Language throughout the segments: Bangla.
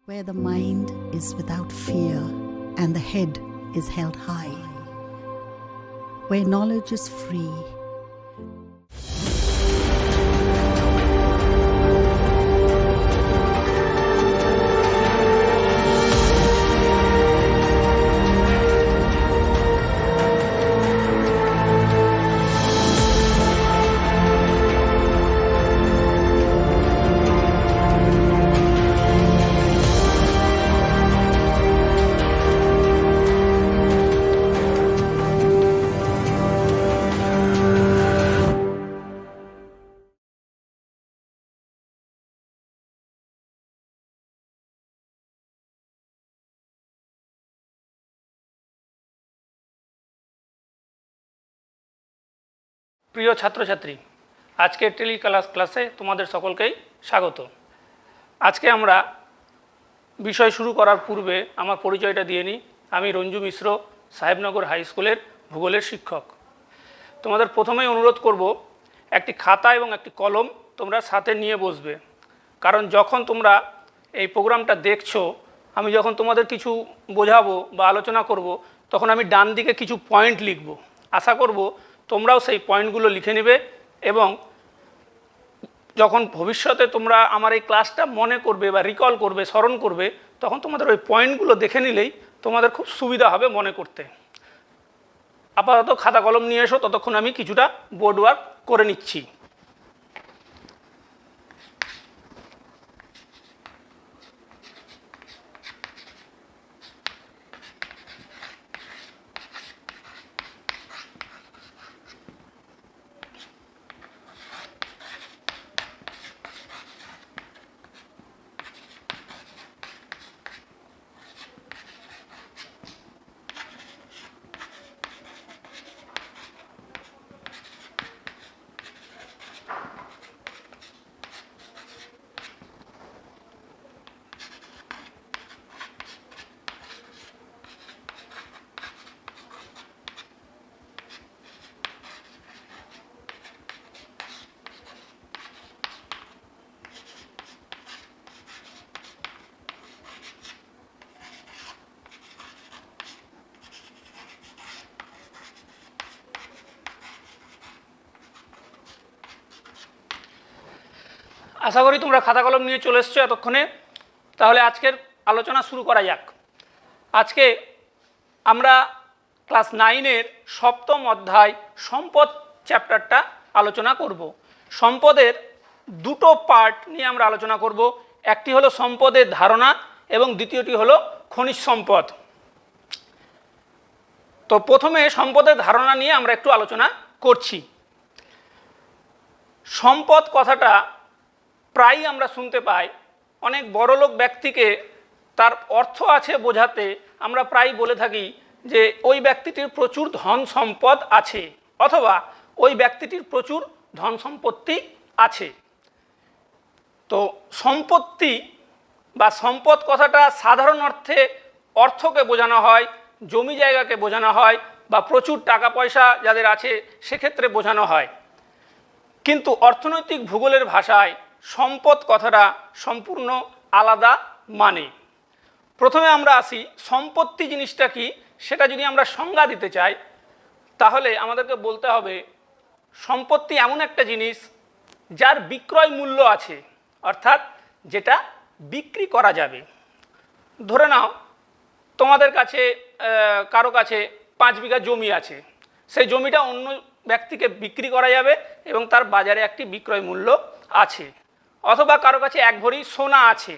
where the mind is without fear and the head is held high, where knowledge is free. প্রিয় ছাত্রছাত্রী, আজকের ক্লাসে তোমাদের সকলকেই স্বাগত। আজকে আমরা বিষয় শুরু করার পূর্বে আমার পরিচয়টা দিয়ে নিই। আমি রঞ্জু মিশ্র, সাহেবনগর হাই স্কুলের ভূগোলের শিক্ষক। তোমাদের প্রথমেই অনুরোধ করব, একটি খাতা এবং একটি কলম তোমরা সাথে নিয়ে বসবে, কারণ যখন তোমরা এই প্রোগ্রামটা দেখছো, আমি যখন তোমাদের কিছু বোঝাবো বা আলোচনা করব, তখন আমি ডান দিকে কিছু পয়েন্ট লিখব। আশা করব তোমরাও সেই পয়েন্টগুলো লিখে নেবে এবং যখন ভবিষ্যতে তোমরা আমার এই ক্লাসটা মনে করবে বা রিকল করবে, স্মরণ করবে, তখন তোমাদের ওই পয়েন্টগুলো দেখে নিলেই তোমাদের খুব সুবিধা হবে মনে করতে। আপাতত খাতা কলম নিয়ে এসো, ততক্ষণ আমি কিছুটা বোর্ড ওয়ার্ক করে নিচ্ছি। আশা করি তোমরা খাতা কলম নিয়ে চলে এসছো এতক্ষণে। তাহলে আজকের আলোচনা শুরু করা যাক। আজকে আমরা ক্লাস 9-এর সপ্তম অধ্যায় সম্পদ চ্যাপ্টারটা আলোচনা করব। সম্পদের দুটো পার্ট নিয়ে আমরা আলোচনা করব। একটি হলো সম্পদের ধারণা এবং দ্বিতীয়টি হলো খনিজ সম্পদ। তো প্রথমে সম্পদের ধারণা নিয়ে আমরা একটু আলোচনা করছি। সম্পদ কথাটা প্রায়ই আমরা শুনতে পাই। অনেক বড়লোক ব্যক্তিকে তার অর্থ আছে বোঝাতে আমরা প্রায়ই বলে থাকি যে ওই ব্যক্তিটির প্রচুর ধন সম্পদ আছে, অথবা ওই ব্যক্তিটির প্রচুর ধন সম্পত্তি আছে। তো সম্পত্তি বা সম্পদ কথাটা সাধারণ অর্থে অর্থকে বোঝানো হয়, জমি জায়গাকে বোঝানো হয়, বা প্রচুর টাকা পয়সা যাদের আছে সেক্ষেত্রে বোঝানো হয়। কিন্তু অর্থনৈতিক ভূগোলের ভাষায় সম্পদ কথাটা সম্পূর্ণ আলাদা মানে। প্রথমে আমরা আসি, সম্পত্তি জিনিসটা কি সেটা যদি আমরা সংজ্ঞা দিতে চাই, তাহলে আমাদেরকে বলতে হবে সম্পত্তি এমন একটা জিনিস যার বিক্রয় মূল্য আছে, অর্থাৎ যেটা বিক্রি করা যাবে। ধরে নাও তোমাদের কাছে কারো কাছে 5 বিঘা জমি আছে, সেই জমিটা অন্য ব্যক্তিকে বিক্রি করা যাবে এবং তার বাজারে একটি বিক্রয় মূল্য আছে। অথবা কারো কাছে 1 ভরি সোনা আছে,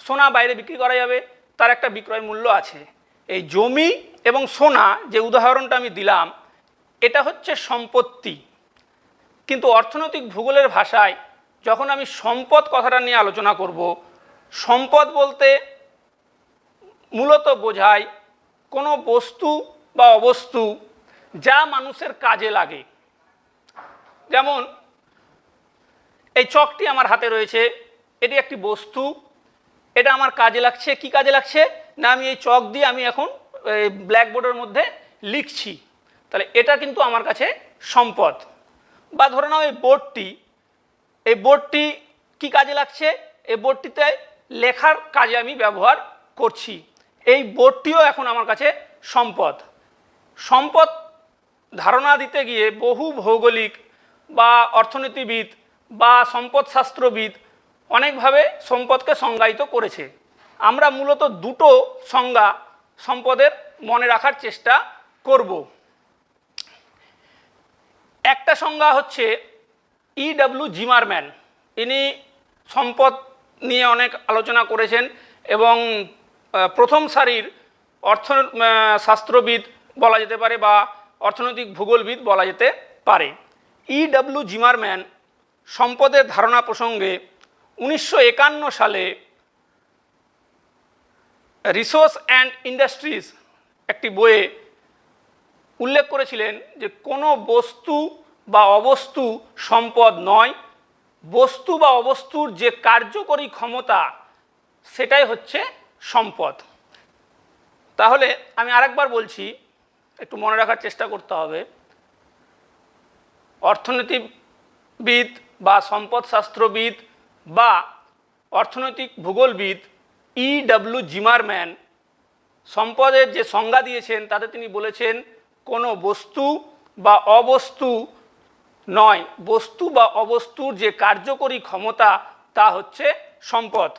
সোনা বাইরে বিক্রি করা যাবে, তার একটা বিক্রয় মূল্য আছে। এই জমি এবং সোনা যে উদাহরণটা আমি দিলাম, এটা হচ্ছে সম্পত্তি। কিন্তু অর্থনৈতিক ভূগোলের ভাষায় যখন আমি সম্পদ কথাটা নিয়ে আলোচনা করব, সম্পদ বলতে মূলত বোঝায় কোনো বস্তু বা অবস্তু যা মানুষের কাজে লাগে। যেমন এই চকটি আমার হাতে রয়েছে, এটি একটি বস্তু, এটা আমার কাজে লাগছে। কি কাজে লাগছে না, আমি এই চক দিয়ে আমি এখন ব্ল্যাকবোর্ডের মধ্যে লিখছি, তাহলে এটা কিন্তু আমার কাছে সম্পদ। বা ধরে নাও এই বোর্ডটি কি কাজে লাগছে, এই বোর্ডটিতে লেখার কাজে আমি ব্যবহার করছি। এই বোর্ডটিও এখন আমার কাছে সম্পদ। সম্পদ ধারণা দিতে গিয়ে বহু ভৌগোলিক বা অর্থনীতিবিদ বা সম্পদশাস্ত্রবিদ অনেকভাবে সম্পদকে সংজ্ঞায়িত করেছে। আমরা মূলত দুটো সংজ্ঞা সম্পদের মনে রাখার চেষ্টা করব। একটা সংজ্ঞা হচ্ছে E.W. জিমারম্যান। ইনি সম্পদ নিয়ে অনেক আলোচনা করেছেন এবং প্রথম সারির শাস্ত্রবিদ বলা যেতে পারে বা অর্থনৈতিক ভূগোলবিদ বলা যেতে পারে। E.W. জিমারম্যান সম্পদের ধারণা প্রসঙ্গে 1951 সালে রিসোর্স অ্যান্ড ইন্ডাস্ট্রিজ একটি বইয়ে উল্লেখ করেছিলেন যে কোনো বস্তু বা অবস্তু সম্পদ নয়, বস্তু বা অবস্তুর যে কার্যকরী ক্ষমতা সেটাই হচ্ছে সম্পদ। তাহলে আমি আরেকবার বলছি, একটু মনে রাখার চেষ্টা করতে হবে। অর্থনীতিবিদ বা সম্পদশাস্ত্রবিদ বা অর্থনৈতিক ভূগোলবিদ E.W. জিমারম্যান সম্পদের যে সংজ্ঞা দিয়েছেন তাতে তিনি বলেছেন কোনো বস্তু বা অবস্তু নয়, বস্তু বা অবস্তুর যে কার্যকরী ক্ষমতা তা হচ্ছে সম্পদ।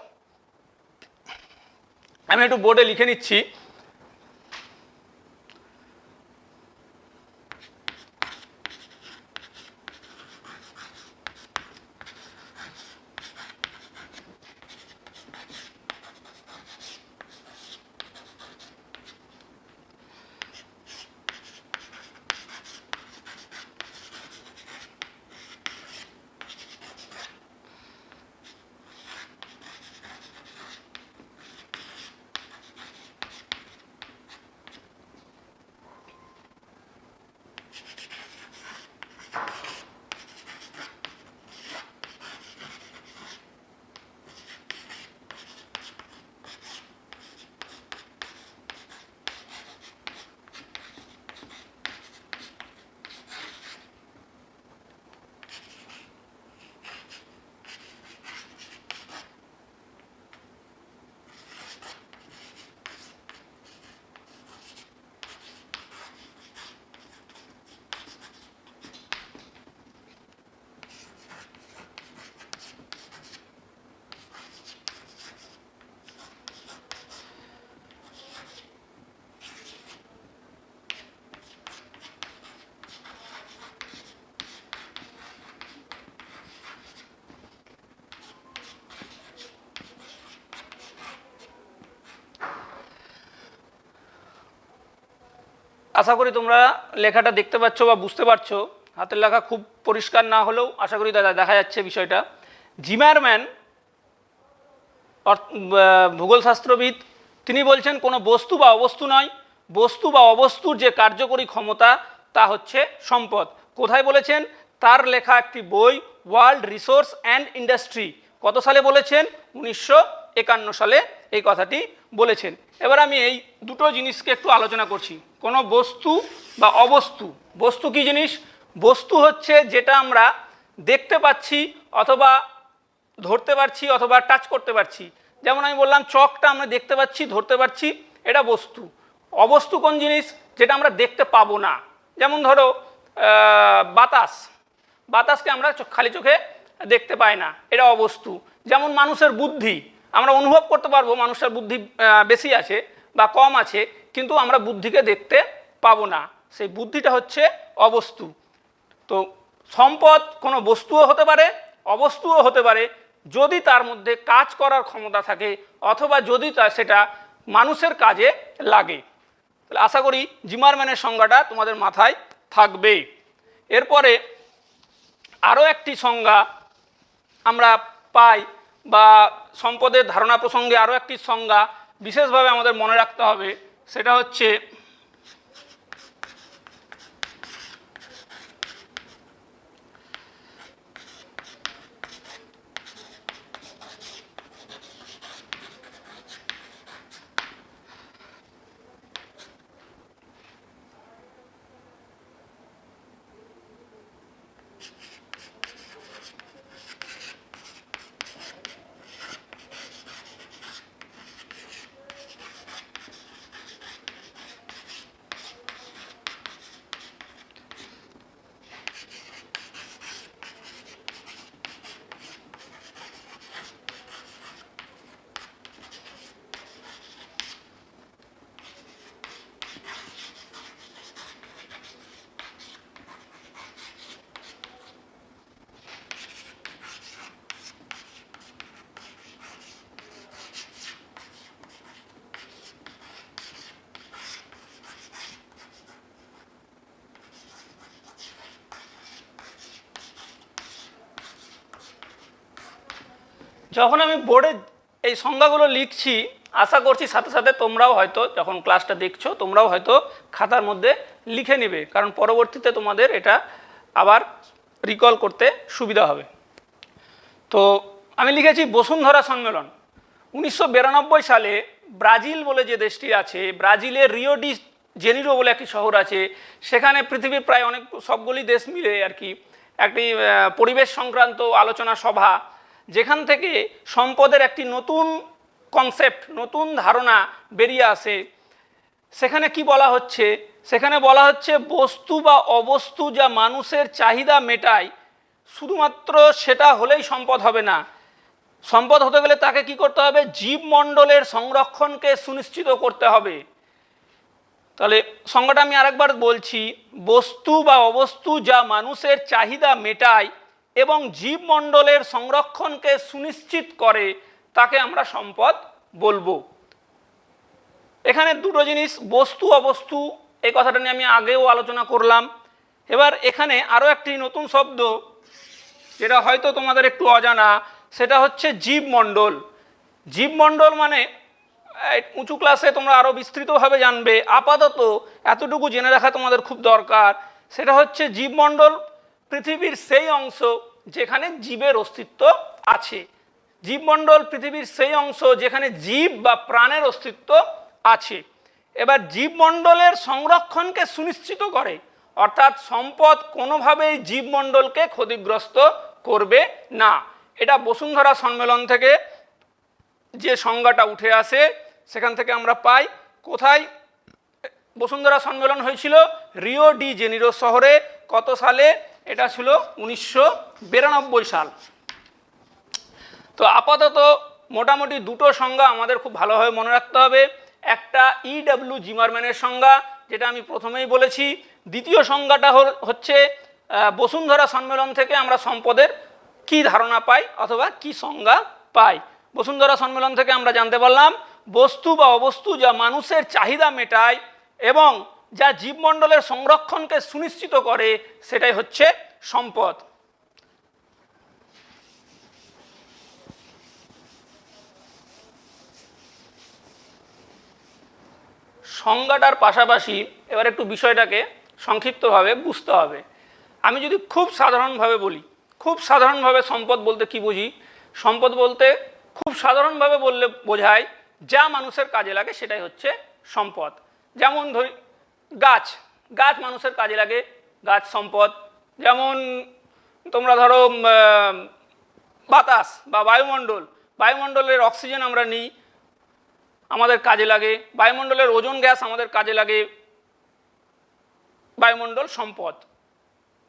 আমি একটু বোর্ডে লিখে নিচ্ছি। আশা করি তোমরা লেখাটা দেখতে পাচ্ছ বা বুঝতে পারছো। হাতের লেখা খুব পরিষ্কার না হলেও আশা করি দেখা যাচ্ছে বিষয়টা। জিমারম্যান ভূগোলশাস্ত্রবিদ তিনি বলছেন কোনো বস্তু বা অবস্তু নয়, বস্তু বা অবস্তুর যে কার্যকরী ক্ষমতা তা হচ্ছে সম্পদ। কোথায় বলেছেন? তার লেখা একটি বই ওয়ার্ল্ড রিসোর্স অ্যান্ড ইন্ডাস্ট্রি। কত সালে বলেছেন? 1951 সালে এই কথাটি বলেছেন। এবার আমি এই দুটো জিনিসকে একটু আলোচনা করছি। কোনো বস্তু বা অবস্তু। বস্তু কি জিনিস? বস্তু হচ্ছে যেটা আমরা দেখতে পাচ্ছি অথবা ধরতে পারছি অথবা টাচ করতে পারছি। যেমন আমি বললাম চকটা আমরা দেখতে পাচ্ছি, ধরতে পারছি, এটা বস্তু। অবস্তু কোন জিনিস? যেটা আমরা দেখতে পাবো না। যেমন ধরো বাতাস, বাতাসকে আমরা খালি চোখে দেখতে পাই না, এটা অবস্তু। যেমন মানুষের বুদ্ধি, আমরা অনুভব করতে পারবো মানুষের বুদ্ধি বেশি আছে বা কম আছে, কিন্তু আমরা বুদ্ধিকে দেখতে পাবো না, সেই বুদ্ধিটা হচ্ছে অবস্তু। তো সম্পদ কোনো বস্তুও হতে পারে, অবস্তুও হতে পারে, যদি তার মধ্যে কাজ করার ক্ষমতা থাকে অথবা যদি সেটা মানুষের কাজে লাগে। তাহলে আশা করি জিমারম্যানের সংজ্ঞাটা তোমাদের মাথায় থাকবে। এরপরে আরও একটি সংজ্ঞা আমরা পাই বা সম্পদের ধারণা প্রসঙ্গে আরও একটি সংজ্ঞা বিশেষভাবে আমাদের মনে রাখতে হবে, সেটা হচ্ছে যখন আমি বোর্ডে এই সংজ্ঞাগুলো লিখছি, আশা করছি সাথে সাথে তোমরাও হয়তো যখন ক্লাসটা দেখছো তোমরাও হয়তো খাতার মধ্যে লিখে নেবে, কারণ পরবর্তীতে তোমাদের এটা আবার রিকল করতে সুবিধা হবে। তো আমি লিখেছি বসুন্ধরা সম্মেলন 1992 সালে ব্রাজিল বলে যে দেশটি আছে, ব্রাজিলের রিও ডি জেনিরো বলে একটি শহর আছে, সেখানে পৃথিবীর প্রায় অনেক সবগুলি দেশ মিলে আর কি একটি পরিবেশ সংক্রান্ত আলোচনা সভা, যেখান থেকে সম্পদের একটি নতুন কনসেপ্ট, নতুন ধারণা বেরিয়ে আসে। সেখানে কি বলা হচ্ছে? সেখানে বলা হচ্ছে বস্তু বা অবস্তু যা মানুষের চাহিদা মেটায়, শুধুমাত্র সেটা হলেই সম্পদ হবে না। সম্পদ হতে গেলে তাকে কি করতে হবে? জীবমণ্ডলের সংরক্ষণকে সুনিশ্চিত করতে হবে। তাহলে সংজ্ঞাটা আমি আরেকবার বলছি, বস্তু বা অবস্তু যা মানুষের চাহিদা মেটায় এবং জীবমণ্ডলের সংরক্ষণকে সুনিশ্চিত করে, তাকে আমরা সম্পদ বলবো। এখানে দুটো জিনিস, বস্তু অবস্তু, এই কথাটা নিয়ে আমি আগেও আলোচনা করলাম। এবার এখানে আরও একটি নতুন শব্দ যেটা হয়তো তোমাদের একটু অজানা, সেটা হচ্ছে জীবমণ্ডল। জীবমণ্ডল মানে উঁচু ক্লাসে তোমরা আরও বিস্তৃতভাবে জানবে, আপাতত এতটুকু জেনে রাখা তোমাদের খুব দরকার। সেটা হচ্ছে জীবমণ্ডল পৃথিবীর সেই অংশ যেখানে জীবের অস্তিত্ব আছে। জীবমণ্ডল পৃথিবীর সেই অংশ যেখানে জীব বা প্রাণের অস্তিত্ব আছে। এবার জীবমণ্ডলের সংরক্ষণকে সুনিশ্চিত করে, অর্থাৎ সম্পদ কোনোভাবেই জীবমণ্ডলকে ক্ষতিগ্রস্ত করবে না। এটা বসুন্ধরা সম্মেলন থেকে যে সংজ্ঞাটা উঠে আসে সেখান থেকে আমরা পাই। কোথায় বসুন্ধরা সম্মেলন হয়েছিল? রিও ডি জেনিরো শহরে। কত সালে? এটা ছিল 1992 সাল। তো আপাতত মোটামুটি দুটো সংজ্ঞা আমাদের খুব ভালোভাবে মনে রাখতে হবে। একটা ইডব্লিউ জিমারম্যানের সংজ্ঞা, যেটা আমি প্রথমেই বলেছি। দ্বিতীয় সংজ্ঞাটা হচ্ছে বসুন্ধরা সম্মেলন থেকে আমরা সম্পদের কি ধারণা পাই অথবা কি সংজ্ঞা পাই। বসুন্ধরা সম্মেলন থেকে আমরা জানতে পারলাম বস্তু বা অবস্তু যা মানুষের চাহিদা মেটায় এবং যা জীবমণ্ডলের সংরক্ষণকে সুনিশ্চিত করে, সেটাই হচ্ছে সম্পদ। সংজ্ঞাটার পাশাপাশি এবার একটু বিষয়টাকে সংক্ষিপ্তভাবে বুঝতে হবে। আমি যদি খুব সাধারণভাবে বলি, খুব সাধারণভাবে সম্পদ বলতে কি বুঝি? সম্পদ বলতে খুব সাধারণভাবে বললে বোঝায় যা মানুষের কাজে লাগে সেটাই হচ্ছে সম্পদ। যেমন ধরি গাছ, গাছ মানুষের কাজে লাগে, গাছ সম্পদ। যেমন তোমরা ধরো বাতাস বা বায়ুমণ্ডল, বায়ুমণ্ডলের অক্সিজেন আমরা নিই, আমাদের কাজে লাগে। বায়ুমণ্ডলের ওজোন গ্যাস আমাদের কাজে লাগে, বায়ুমণ্ডল সম্পদ।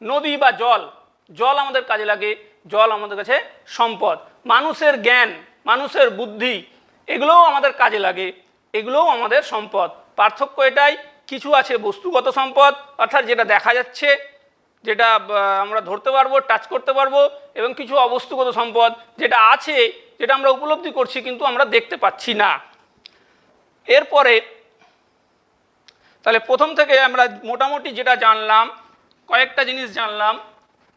নদী বা জল, জল আমাদের কাজে লাগে, জল আমাদের কাছে সম্পদ। মানুষের জ্ঞান, মানুষের বুদ্ধি, এগুলোও আমাদের কাজে লাগে, এগুলোও আমাদের সম্পদ। পার্থক্য এটাই, কিছু আছে বস্তুগত সম্পদ, অর্থাৎ যেটা দেখা যাচ্ছে, যেটা আমরা ধরতে পারবো, টাচ করতে পারবো, এবং কিছু অবস্তুগত সম্পদ যেটা আছে, যেটা আমরা উপলব্ধি করছি কিন্তু আমরা দেখতে পাচ্ছি না। এরপরে তাহলে প্রথম থেকে আমরা মোটামুটি যেটা জানলাম, কয়েকটা জিনিস জানলাম,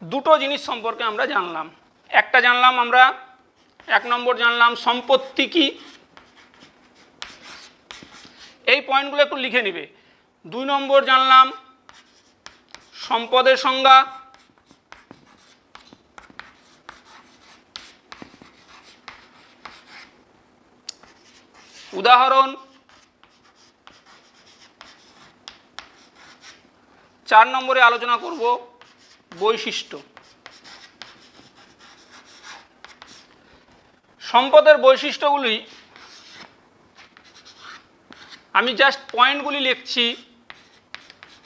দুটো জিনিস সম্পর্কে আমরা জানলাম। একটা জানলাম আমরা, 1 নম্বর জানলাম সম্পত্তি কি, এই পয়েন্টগুলো একটু লিখে নিবে। 2 নম্বর জানলাম সম্পদের সংজ্ঞা। উদাহরণ। 4 নম্বরে আলোচনা করব বৈশিষ্ট্য। সম্পদের বৈশিষ্ট্যগুলি আমি জাস্ট পয়েন্টগুলি লিখছি,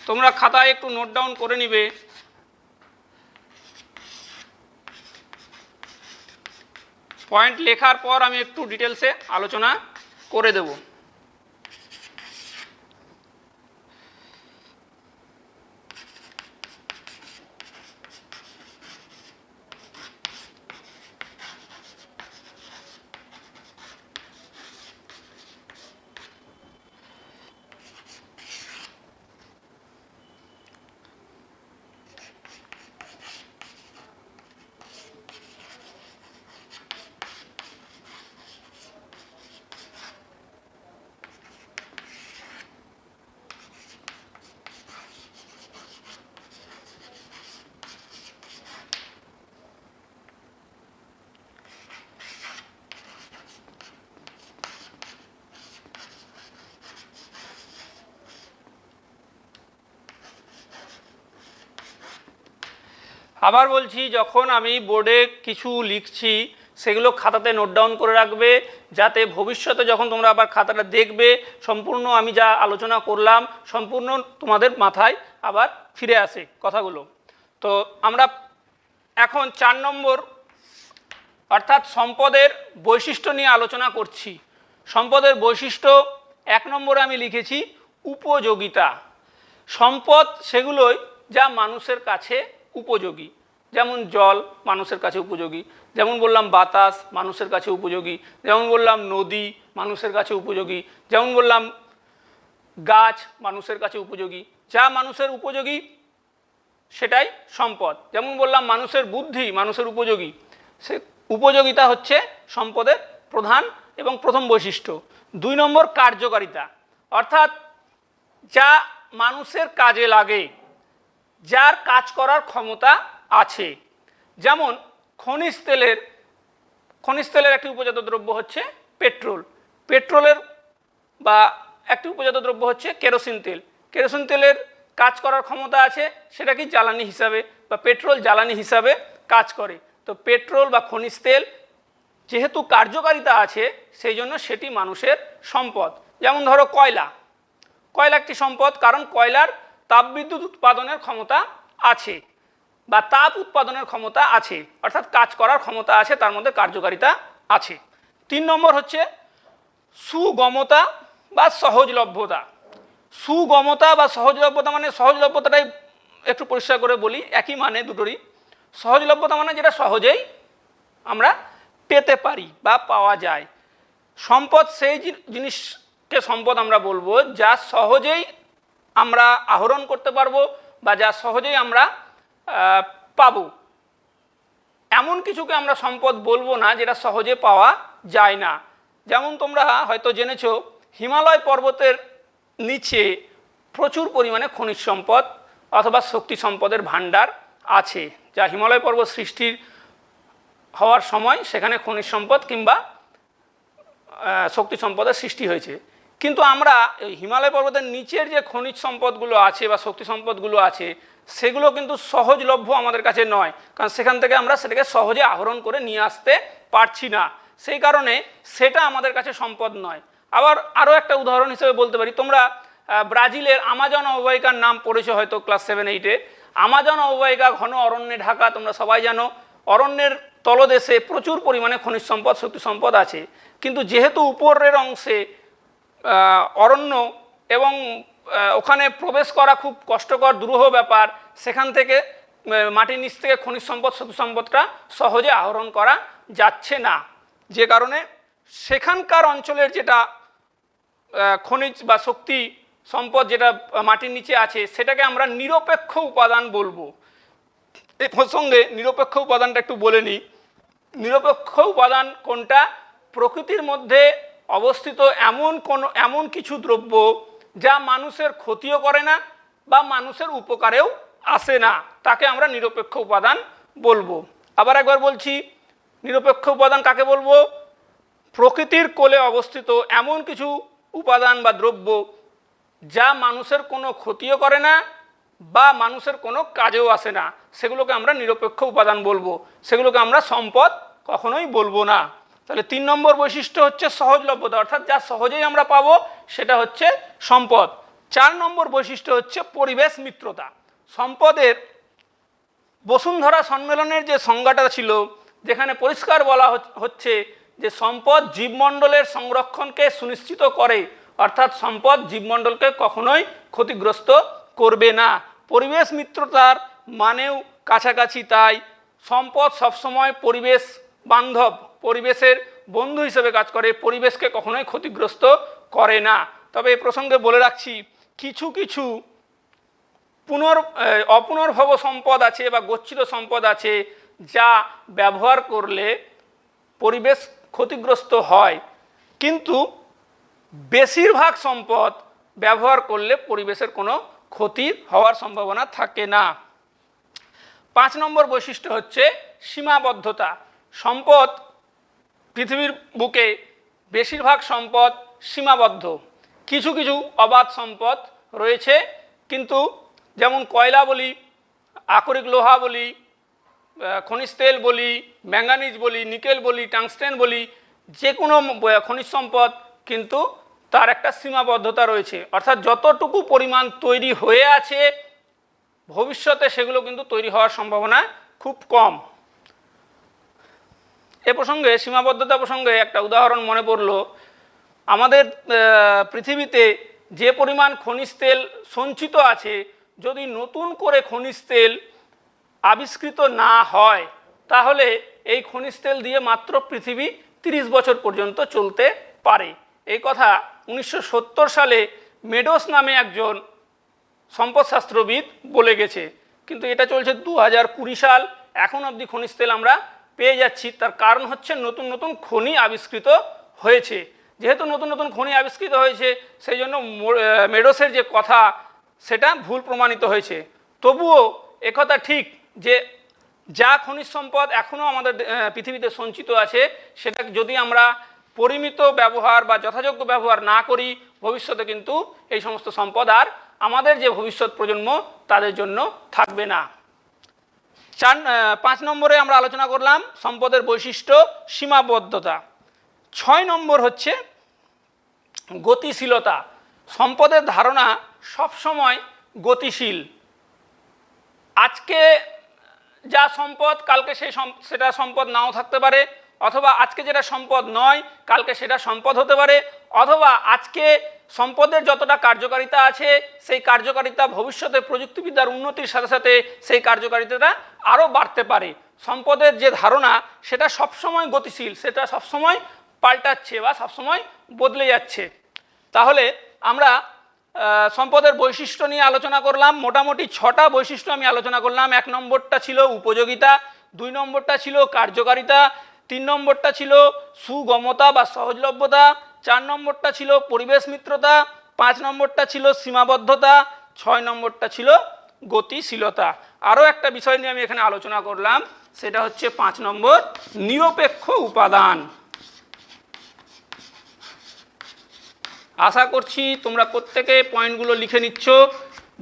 তোমরা খাতায় একটু নোট ডাউন করে নিবে। পয়েন্ট লেখার পর আমি একটু ডিটেলসে আলোচনা করে দেব। আবার বলছি, যখন আমি বোর্ডে কিছু লিখছি সেগুলো খাতাতে নোট ডাউন করে রাখবে, যাতে ভবিষ্যতে যখন তোমরা আবার খাতাটা দেখবে সম্পূর্ণ আমি যা আলোচনা করলাম সম্পূর্ণ তোমাদের মাথায় আবার ফিরে আসে কথাগুলো। তো আমরা এখন 4 নম্বর অর্থাৎ সম্পদের বৈশিষ্ট্য নিয়ে আলোচনা করছি। সম্পদের বৈশিষ্ট্য 1 নম্বরে আমি লিখেছি উপযোগিতা। সম্পদ সেগুলোই যা মানুষের কাছে উপযোগী, যেমন জল মানুষের কাছে উপযোগী, যেমন বললাম বাতাস মানুষের কাছে উপযোগী, যেমন বললাম নদী মানুষের কাছে উপযোগী, যেমন বললাম গাছ মানুষের কাছে উপযোগী। যা মানুষের উপযোগী সেটাই সম্পদ। যেমন বললাম মানুষের বুদ্ধি মানুষের উপযোগী, সে উপযোগিতা হচ্ছে সম্পদের প্রধান এবং প্রথম বৈশিষ্ট্য। 2 নম্বর কার্যকারিতা, অর্থাৎ যা মানুষের কাজে লাগে, যার কাজ করার ক্ষমতা আছে। যেমন খনিজ তেলের একটি উপজাত দ্রব্য হচ্ছে পেট্রোল, পেট্রোলের বা একটি উপজাত দ্রব্য হচ্ছে কেরোসিন তেল। কেরোসিন তেলের কাজ করার ক্ষমতা আছে, সেটা কি জ্বালানি হিসাবে বা পেট্রোল জ্বালানি হিসাবে কাজ করে। তো পেট্রোল বা খনিজ তেল যেহেতু কার্যকারিতা আছে সেই জন্য সেটি মানুষের সম্পদ। যেমন ধরো কয়লা একটি সম্পদ, কারণ কয়লার তাপবিদ্যুৎ উৎপাদনের ক্ষমতা আছে বা তাপ উৎপাদনের ক্ষমতা আছে, অর্থাৎ কাজ করার ক্ষমতা আছে, তার মধ্যে কার্যকারিতা আছে। 3 নম্বর হচ্ছে সুগমতা বা সহজলভ্যতা। সুগমতা বা সহজলভ্যতা মানে, সহজলভ্যতাটাই একটু পরিষ্কার করে বলি, একই মানে দুটোরই। সহজলভ্যতা মানে যেটা সহজেই আমরা পেতে পারি বা পাওয়া যায়। সম্পদ সেই জিনিসকে সম্পদ আমরা বলবো যা সহজেই আমরা আহরণ করতে পারবো বা যা সহজেই আমরা পাবো। এমন কিছুকে আমরা সম্পদ বলবো না যেটা সহজে পাওয়া যায় না। যেমন তোমরা হয়তো জেনেছো হিমালয় পর্বতের নিচে প্রচুর পরিমাণে খনিজ সম্পদ অথবা শক্তি সম্পদের ভাণ্ডার আছে, যা হিমালয় পর্বত সৃষ্টির হওয়ার সময় সেখানে খনিজ সম্পদ কিংবা শক্তি সম্পদের সৃষ্টি হয়েছে। কিন্তু আমরা এই হিমালয় পর্বতের নিচের যে খনিজ সম্পদগুলো আছে বা শক্তি সম্পদগুলো আছে সেগুলো কিন্তু সহজলভ্য আমাদের কাছে নয়, কারণ সেখান থেকে আমরা সেটাকে সহজে আহরণ করে নিয়ে আসতে পারছি না, সেই কারণে সেটা আমাদের কাছে সম্পদ নয়। আবার আরও একটা উদাহরণ হিসেবে বলতে পারি, তোমরা ব্রাজিলের আমাজন অববাহিকার নাম পড়েছো হয়তো ক্লাস 7-8-এ। আমাজন অববাহিকা ঘন অরণ্যে ঢাকা, তোমরা সবাই জানো। অরণ্যের তলদেশে প্রচুর পরিমাণে খনিজ সম্পদ শক্তি সম্পদ আছে, কিন্তু যেহেতু উপরের অংশে অরণ্য এবং ওখানে প্রবেশ করা খুব কষ্টকর দুরূহ ব্যাপার, সেখান থেকে মাটির নিচ থেকে খনিজ সম্পদ শক্তি সম্পদটা সহজে আহরণ করা যাচ্ছে না, যে কারণে সেখানকার অঞ্চলের যেটা খনিজ বা শক্তি সম্পদ যেটা মাটির নিচে আছে সেটাকে আমরা নিরপেক্ষ উপাদান বলবো। এই প্রসঙ্গে নিরপেক্ষ উপাদানটা একটু বলে নিই। নিরপেক্ষ উপাদান কোনটা? প্রকৃতির মধ্যে অবস্থিত এমন কিছু দ্রব্য যা মানুষের ক্ষতিও করে না বা মানুষের উপকারেও আসে না, তাকে আমরা নিরপেক্ষ উপাদান বলবো। আবার একবার বলছি, নিরপেক্ষ উপাদান কাকে বলবো? প্রকৃতির কোলে অবস্থিত এমন কিছু উপাদান বা দ্রব্য যা মানুষের কোনো ক্ষতিও করে না বা মানুষের কোনো কাজেও আসে না, সেগুলোকে আমরা নিরপেক্ষ উপাদান বলবো, সেগুলোকে আমরা সম্পদ কখনোই বলবো না। তাহলে 3 নম্বর বৈশিষ্ট্য হচ্ছে সহজলভ্যতা, অর্থাৎ যা সহজেই আমরা পাবো সেটা হচ্ছে সম্পদ। 4 নম্বর বৈশিষ্ট্য হচ্ছে পরিবেশ মিত্রতা। সম্পদের বসুন্ধরা সম্মেলনের যে সংজ্ঞাটা ছিল, যেখানে পরিষ্কার বলা হচ্ছে যে সম্পদ জীবমণ্ডলের সংরক্ষণকে সুনিশ্চিত করে, অর্থাৎ সম্পদ জীবমণ্ডলকে কখনোই ক্ষতিগ্রস্ত করবে না। পরিবেশ মিত্রতার মানেও কাছাকাছি তাই। সম্পদ সবসময় পরিবেশ বান্ধব, পরিবেশের বন্ধু হিসেবে কাজ করে, পরিবেশকে কখনোই ক্ষতিগ্রস্ত করে না। তবে এ প্রসঙ্গে বলে রাখছি, কিছু কিছু অপুনর্ভব সম্পদ আছে বা গচ্ছিত সম্পদ আছে যা ব্যবহার করলে পরিবেশ ক্ষতিগ্রস্ত হয়, কিন্তু বেশিরভাগ সম্পদ ব্যবহার করলে পরিবেশের কোনো ক্ষতি হওয়ার সম্ভাবনা থাকে না। 5 নম্বর বৈশিষ্ট্য হচ্ছে সীমাবদ্ধতা। সম্পদ, পৃথিবীর বুকে বেশিরভাগ সম্পদ সীমাবদ্ধ। কিছু কিছু অবাধ সম্পদ রয়েছে, কিন্তু যেমন কয়লা বলি, আকরিক লোহা বলি, খনিজ তেল বলি, ম্যাঙ্গানিজ বলি, নিকেল বলি, টাংস্টেন বলি, যে কোনো খনিজ সম্পদ কিন্তু তার একটা সীমাবদ্ধতা রয়েছে, অর্থাৎ যতটুকু পরিমাণ তৈরি হয়ে আছে ভবিষ্যতে সেগুলো কিন্তু তৈরি হওয়ার সম্ভাবনা খুব কম। এ প্রসঙ্গে, সীমাবদ্ধতা প্রসঙ্গে একটা উদাহরণ মনে পড়লো। আমাদের পৃথিবীতে যে পরিমাণ খনিজ তেল সঞ্চিত আছে, যদি নতুন করে খনিজ তেল আবিষ্কৃত না হয় তাহলে এই খনিজ তেল দিয়ে মাত্র পৃথিবী 30 বছর পর্যন্ত চলতে পারে। এই কথা 1970 সালে মেডোস নামে একজন সম্পদশাস্ত্রবিদ বলে গেছে, কিন্তু এটা চলছে 2020 সাল, এখন অবধি খনিজ তেল আমরা পেয়ে যাচ্ছি। তার কারণ হচ্ছে নতুন নতুন খনি আবিষ্কৃত হয়েছে। যেহেতু নতুন নতুন খনি আবিষ্কৃত হয়েছে, সেই জন্য মেডোসের যে কথা সেটা ভুল প্রমাণিত হয়েছে। তবুও একথা ঠিক যে যা খনিজ সম্পদ এখনও আমাদের পৃথিবীতে সঞ্চিত আছে, সেটা যদি আমরা পরিমিত ব্যবহার বা যথাযোগ্য ব্যবহার না করি, ভবিষ্যতে কিন্তু এই সমস্ত সম্পদ আর আমাদের যে ভবিষ্যৎ প্রজন্ম তাদের জন্য থাকবে না। 5 নম্বরে আমরা আলোচনা করলাম সম্পদের বৈশিষ্ট্য, সীমাবদ্ধতা। 6 নম্বর হচ্ছে গতিশীলতা। সম্পদের ধারণা সবসময় গতিশীল। আজকে যা সম্পদ কালকে সেটা সম্পদ নাও থাকতে পারে, অথবা আজকে যেটা সম্পদ নয় কালকে সেটা সম্পদ হতে পারে, অথবা আজকে সম্পদের যতটা কার্যকারিতা আছে সেই কার্যকারিতা ভবিষ্যতে প্রযুক্তিবিদ্যার উন্নতির সাথে সাথে সেই কার্যকারিতাটা আরও বাড়তে পারে। সম্পদের যে ধারণা সেটা সবসময় গতিশীল, সেটা সবসময় পাল্টাচ্ছে বা সবসময় বদলে যাচ্ছে। তাহলে আমরা সম্পদের বৈশিষ্ট্য নিয়ে আলোচনা করলাম। মোটামুটি 6টা বৈশিষ্ট্য আমি আলোচনা করলাম। 1 নম্বরটা ছিল উপযোগিতা, 2 নম্বরটা ছিল কার্যকারিতা, 3 নম্বরটা ছিল সুগমতা বা সহজলভ্যতা, 4 নম্বরটা ছিল পরিবেশ মিত্রতা, 5 নম্বরটা ছিল সীমাবদ্ধতা, 6 নম্বরটা ছিল গতিশীলতা। আরও একটা বিষয় নিয়ে আমি এখানে আলোচনা করলাম, সেটা হচ্ছে 5 নম্বর নিরপেক্ষ উপাদান। আশা করছি তোমরা প্রত্যেকে পয়েন্টগুলো লিখে নিচ্ছ।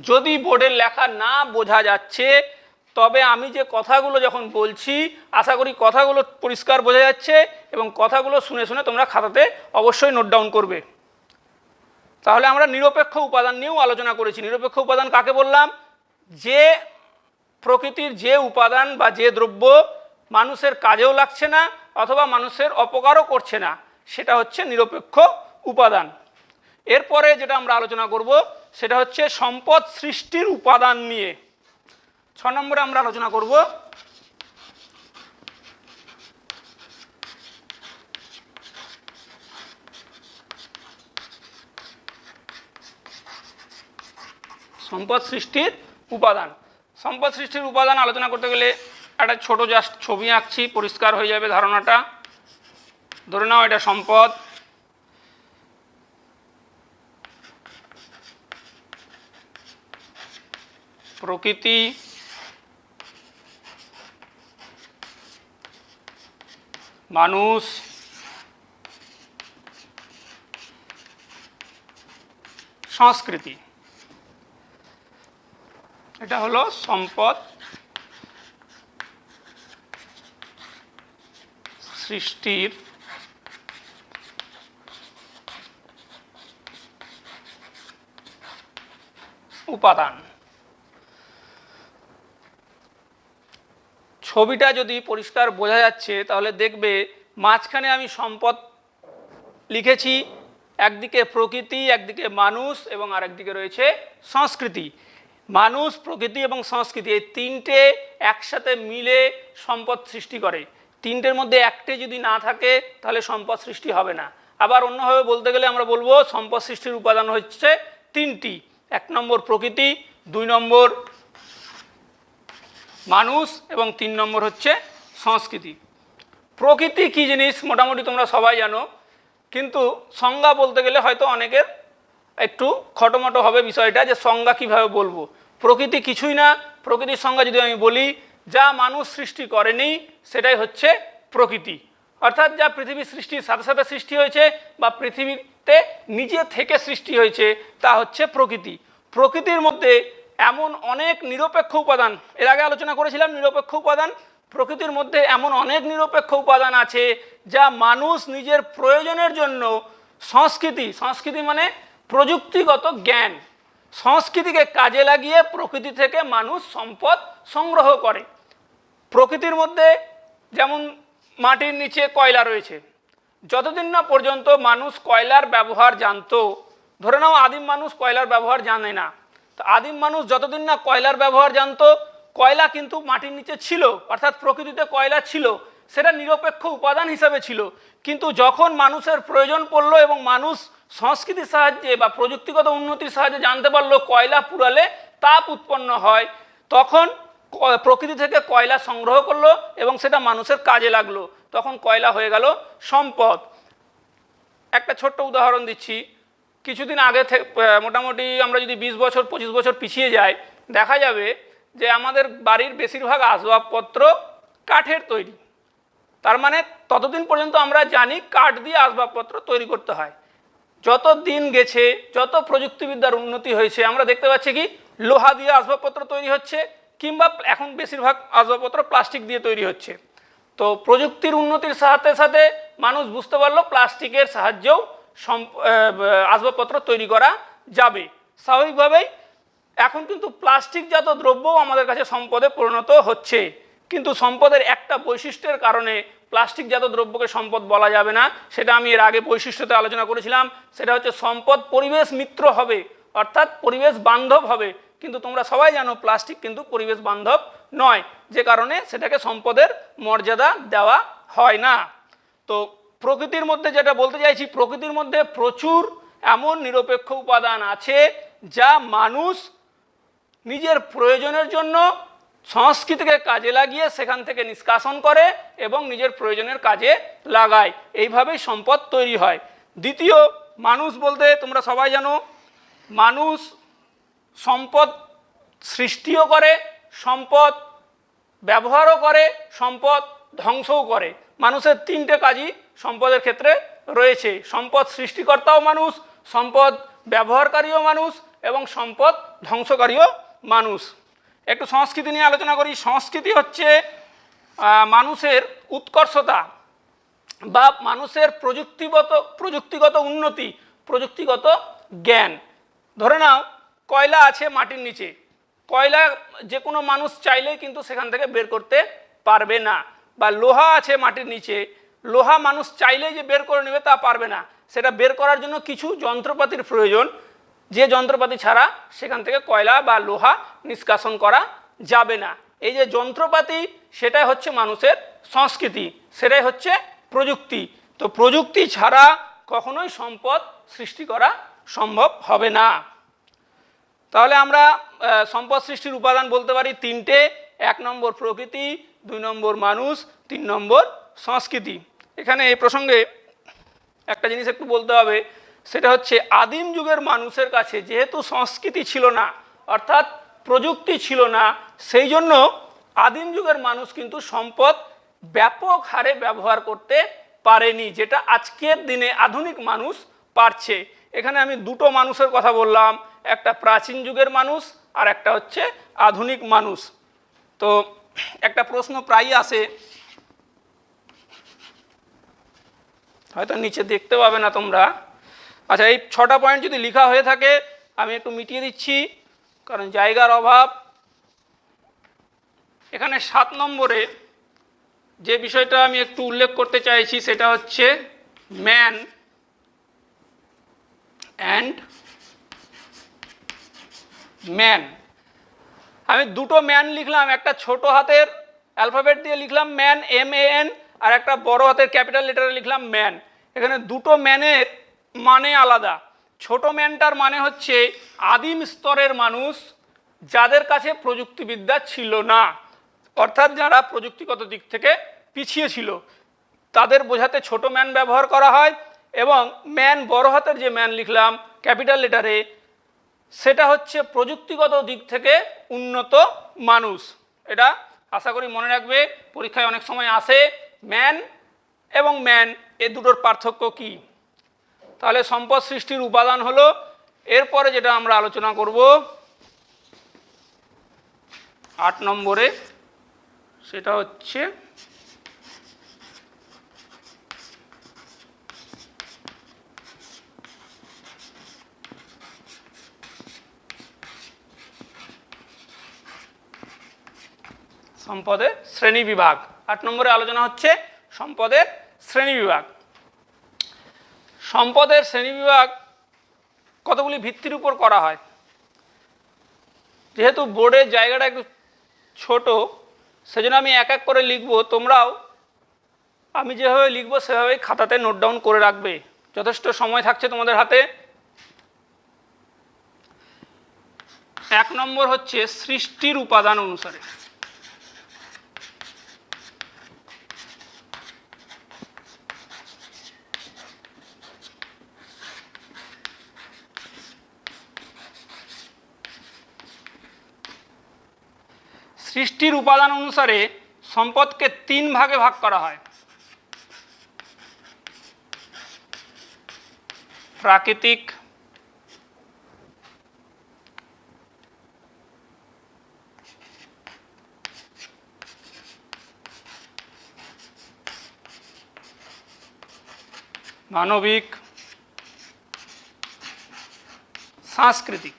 যদি বোর্ডের লেখা না বোঝা যাচ্ছে, তবে আমি যে কথাগুলো যখন বলছি আশা করি কথাগুলো পরিষ্কার বোঝা যাচ্ছে, এবং কথাগুলো শুনে শুনে তোমরা খাতাতে অবশ্যই নোট ডাউন করবে। তাহলে আমরা নিরপেক্ষ উপাদান নিয়েও আলোচনা করেছি। নিরপেক্ষ উপাদান কাকে বললাম? যে প্রকৃতির যে উপাদান বা যে দ্রব্য মানুষের কাজেও লাগছে না অথবা মানুষের অপকারও করছে না, সেটা হচ্ছে নিরপেক্ষ উপাদান। এরপরে যেটা আমরা আলোচনা করব সেটা হচ্ছে সম্পদ সৃষ্টির উপাদান নিয়ে। 6 নম্বরে আমরা আলোচনা করব সম্পদ সৃষ্টির উপাদান। সম্পদ সৃষ্টির উপাদান আলোচনা করতে গেলে একটা ছোট জাস্ট ছবি আঁকছি, পরিষ্কার হয়ে যাবে ধারণাটা। ধরে নাও এটা সম্পদ, প্রকৃতি, মানুষ, সংস্কৃতি। এটা হলো সম্পদ সৃষ্টির উপাদান। ছবিটা যদি পরিষ্কার বোঝা যাচ্ছে তাহলে দেখবে মাঝখানে আমি সম্পদ লিখেছি, একদিকে প্রকৃতি, একদিকে মানুষ এবং আরেকদিকে রয়েছে সংস্কৃতি। মানুষ, প্রকৃতি এবং সংস্কৃতি এই তিনটে একসাথে মিলে সম্পদ সৃষ্টি করে। তিনটের মধ্যে একটে যদি না থাকে তাহলে সম্পদ সৃষ্টি হবে না। আবার অন্যভাবে বলতে গেলে আমরা বলবো সম্পদ সৃষ্টির উপাদান হচ্ছে 3টি। 1 নম্বর প্রকৃতি, 2 নম্বর মানুষ এবং 3 নম্বর হচ্ছে সংস্কৃতি। প্রকৃতি কী জিনিস মোটামুটি তোমরা সবাই জানো, কিন্তু সংজ্ঞা বলতে গেলে হয়তো অনেকের একটু খটোমটো হবে বিষয়টা, যে সংজ্ঞা কীভাবে বলবো। প্রকৃতি কিছুই না। প্রকৃতির সংজ্ঞা যদি আমি বলি, যা মানুষ সৃষ্টি করেনি সেটাই হচ্ছে প্রকৃতি। অর্থাৎ যা পৃথিবী সৃষ্টির সাথে সাথে সৃষ্টি হয়েছে বা পৃথিবীতে নিজে থেকে সৃষ্টি হয়েছে তা হচ্ছে প্রকৃতি। প্রকৃতির মধ্যে এমন অনেক নিরপেক্ষ উপাদান, এর আগে আলোচনা করেছিলাম নিরপেক্ষ উপাদান, প্রকৃতির মধ্যে এমন অনেক নিরপেক্ষ উপাদান আছে যা মানুষ নিজের প্রয়োজনের জন্য সংস্কৃতি মানে প্রযুক্তিগত জ্ঞান, সংস্কৃতিকে কাজে লাগিয়ে প্রকৃতি থেকে মানুষ সম্পদ সংগ্রহ করে। প্রকৃতির মধ্যে যেমন মাটির নিচে কয়লা রয়েছে, যতদিন না পর্যন্ত মানুষ কয়লার ব্যবহার জানতো, ধরে নাও আদিম মানুষ কয়লার ব্যবহার জানে না, তো আদিম মানুষ যতদিন না কয়লার ব্যবহার জানতো, কয়লা কিন্তু মাটির নিচে ছিল, অর্থাৎ প্রকৃতিতে কয়লা ছিল, সেটা নিরপেক্ষ উপাদান হিসাবে ছিল। কিন্তু যখন মানুষের প্রয়োজন পড়লো এবং মানুষ সংস্কৃতির সাহায্যে বা প্রযুক্তিগত উন্নতির সাহায্যে জানতে পারলো কয়লা পুড়ালে তাপ উৎপন্ন হয়, তখন প্রকৃতি থেকে কয়লা সংগ্রহ করলো এবং সেটা মানুষের কাজে লাগলো, তখন কয়লা হয়ে গেল সম্পদ। একটা ছোট্ট উদাহরণ দিচ্ছি, কিছুদিন আগে থেকে মোটামুটি আমরা যদি 20 বছর 25 বছর পিছিয়ে যাই, দেখা যাবে যে আমাদের বাড়ির বেশিরভাগ আসবাবপত্র কাঠের তৈরি। তার মানে ততদিন পর্যন্ত আমরা জানি কাঠ দিয়ে আসবাবপত্র তৈরি করতে হয়। যত দিন গেছে, যত প্রযুক্তিবিদ্যার উন্নতি হয়েছে, আমরা দেখতে পাচ্ছি কি লোহা দিয়ে আসবাবপত্র তৈরি হচ্ছে, কিংবা এখন বেশিরভাগ আসবাবপত্র প্লাস্টিক দিয়ে তৈরি হচ্ছে। তো প্রযুক্তির উন্নতির সাথে সাথে মানুষ বুঝতে পারলো প্লাস্টিকের সাহায্যেও আসবাবপত্র তৈরি করা যাবে। স্বাভাবিকভাবেই এখন কিন্তু প্লাস্টিকজাত দ্রব্যও আমাদের কাছে সম্পদে পরিণত হচ্ছে, কিন্তু সম্পদের একটা বৈশিষ্ট্যের কারণে প্লাস্টিকজাত দ্রব্যকে সম্পদ বলা যাবে না। সেটা আমি এর আগে বৈশিষ্ট্যতে আলোচনা করেছিলাম, সেটা হচ্ছে সম্পদ পরিবেশ মিত্র হবে, অর্থাৎ পরিবেশ বান্ধব হবে। কিন্তু তোমরা সবাই জানো প্লাস্টিক কিন্তু পরিবেশ বান্ধব নয়, যে কারণে সেটাকে সম্পদের মর্যাদা দেওয়া হয় না। তো প্রকৃতির মধ্যে যেটা বলতে চাইছি, প্রকৃতির মধ্যে প্রচুর এমন নিরপেক্ষ উপাদান আছে যা মানুষ নিজের প্রয়োজনের জন্য সংস্কৃতিকে কাজে লাগিয়ে সেখান থেকে নিষ্কাশন করে এবং নিজের প্রয়োজনের কাজে লাগায়। এইভাবেই সম্পদ তৈরি হয়। দ্বিতীয়, মানুষ বলতে তোমরা সবাই জানো মানুষ সম্পদ সৃষ্টিও করে, সম্পদ ব্যবহারও করে, সম্পদ ধ্বংসও করে। মানুষের তিনটে কাজই সম্পদের ক্ষেত্রে রয়েছে: সম্পদ সৃষ্টিকর্তাও মানুষ, সম্পদ ব্যবহারকারীও মানুষ এবং সম্পদ ধ্বংসকারীও মানুষ। একটু সংস্কৃতি নিয়ে আলোচনা করি। সংস্কৃতি হচ্ছে মানুষের উৎকর্ষতা বা মানুষের প্রযুক্তিগত উন্নতি, প্রযুক্তিগত জ্ঞান। ধরে নাও কয়লা আছে মাটির নিচে, কয়লা যে কোনো মানুষ চাইলেই কিন্তু সেখান থেকে বের করতে পারবে না। বা লোহা আছে মাটির নিচে, লোহা মানুষ চাইলেই যে বের করে নেবে তা পারবে না, সেটা বের করার জন্য কিছু যন্ত্রপাতির প্রয়োজন, যে যন্ত্রপাতি ছাড়া সেখান থেকে কয়লা বা লোহা নিষ্কাশন করা যাবে না। এই যে যন্ত্রপাতি, সেটাই হচ্ছে মানুষের সংস্কৃতি, সেটাই হচ্ছে প্রযুক্তি। তো প্রযুক্তি ছাড়া কখনোই সম্পদ সৃষ্টি করা সম্ভব হবে না। তাহলে আমরা সম্পদ সৃষ্টির উপাদান বলতে পারি তিনটে: 1 নম্বর প্রকৃতি, 2 নম্বর মানুষ, 3 নম্বর সংস্কৃতি। এখানে এই প্রসঙ্গে একটা জিনিস একটু বলতে হবে, সেটা হচ্ছে আদিম যুগের মানুষের কাছে যেহেতু সংস্কৃতি ছিল না, অর্থাৎ প্রযুক্তি ছিল না, সেই জন্য আদিম যুগের মানুষ কিন্তু সম্পদ ব্যাপক হারে ব্যবহার করতে পারেনি, যেটা আজকের দিনে আধুনিক মানুষ পারছে। এখানে আমি দুটো মানুষের কথা বললাম, একটা প্রাচীন যুগের মানুষ আর একটা হচ্ছে আধুনিক মানুষ। তো একটা প্রশ্ন প্রায়ই আসে, হয়তো নিচে দেখতে পাবে না তোমরা। আচ্ছা, এই 6টা পয়েন্ট যদি লেখা হয়ে থাকে আমি একটু মিটিয়ে দিচ্ছি, কারণ জায়গার অভাব। এখানে 7 নম্বরে যে বিষয়টা আমি একটু উল্লেখ করতে চাইছি সেটা হচ্ছে ম্যান অ্যান্ড ম্যান। আমি দুটো ম্যান লিখলাম, একটা ছোট হাতের অ্যালফাবেট দিয়ে লিখলাম ম্যান, MAN, আর একটা বড় হাতের ক্যাপিটাল লেটারে লিখলাম ম্যান। এখানে দুটো ম্যানের মানে আলাদা। ছোট ম্যানটার মানে হচ্ছে আদিম স্তরের মানুষ, যাদের কাছে প্রযুক্তিবিদ্যা ছিল না, অর্থাৎ যারা প্রযুক্তিগত দিক থেকে পিছিয়ে ছিল, তাদের বোঝাতে ছোট ম্যান ব্যবহার করা হয়। এবং ম্যান, বড় হাতের যে ম্যান লিখলাম ক্যাপিটাল লেটারে, সেটা হচ্ছে প্রযুক্তিগত দিক থেকে উন্নত মানুষ। এটা আশা করি মনে রাখবে, পরীক্ষায় অনেক সময় আসে ম্যান এবং ম্যান, এ দুটোর পার্থক্য কি। তাহলে সম্পদ সৃষ্টির উপাদান হলো। এরপরে যেটা আমরা আলোচনা করব 8 নম্বরে, সেটা হচ্ছে সম্পদের শ্রেণীবিভাগ। 8 নম্বরে আলোচনা হচ্ছে সম্পদের শ্রেণীবিভাগ। সম্পদের শ্রেণীবিভাগ কতগুলি ভিত্তির উপর করা হয়। যেহেতু বোর্ডের জায়গাটা একটু ছোট, সেজন্য আমি এক এক করে লিখব, তোমরাও আমি যেভাবে লিখব সেভাবেই খাতাতে নোট ডাউন করে রাখবে। যথেষ্ট সময় থাকছে তোমাদের হাতে। 1 নম্বর হচ্ছে সৃষ্টির উপাদান অনুসারে। সৃষ্টির উপাদান অনুসারে সম্পদকে 3 ভাগে ভাগ করা হয়। প্রাকৃতিক, মানবিক, সাংস্কৃতিক।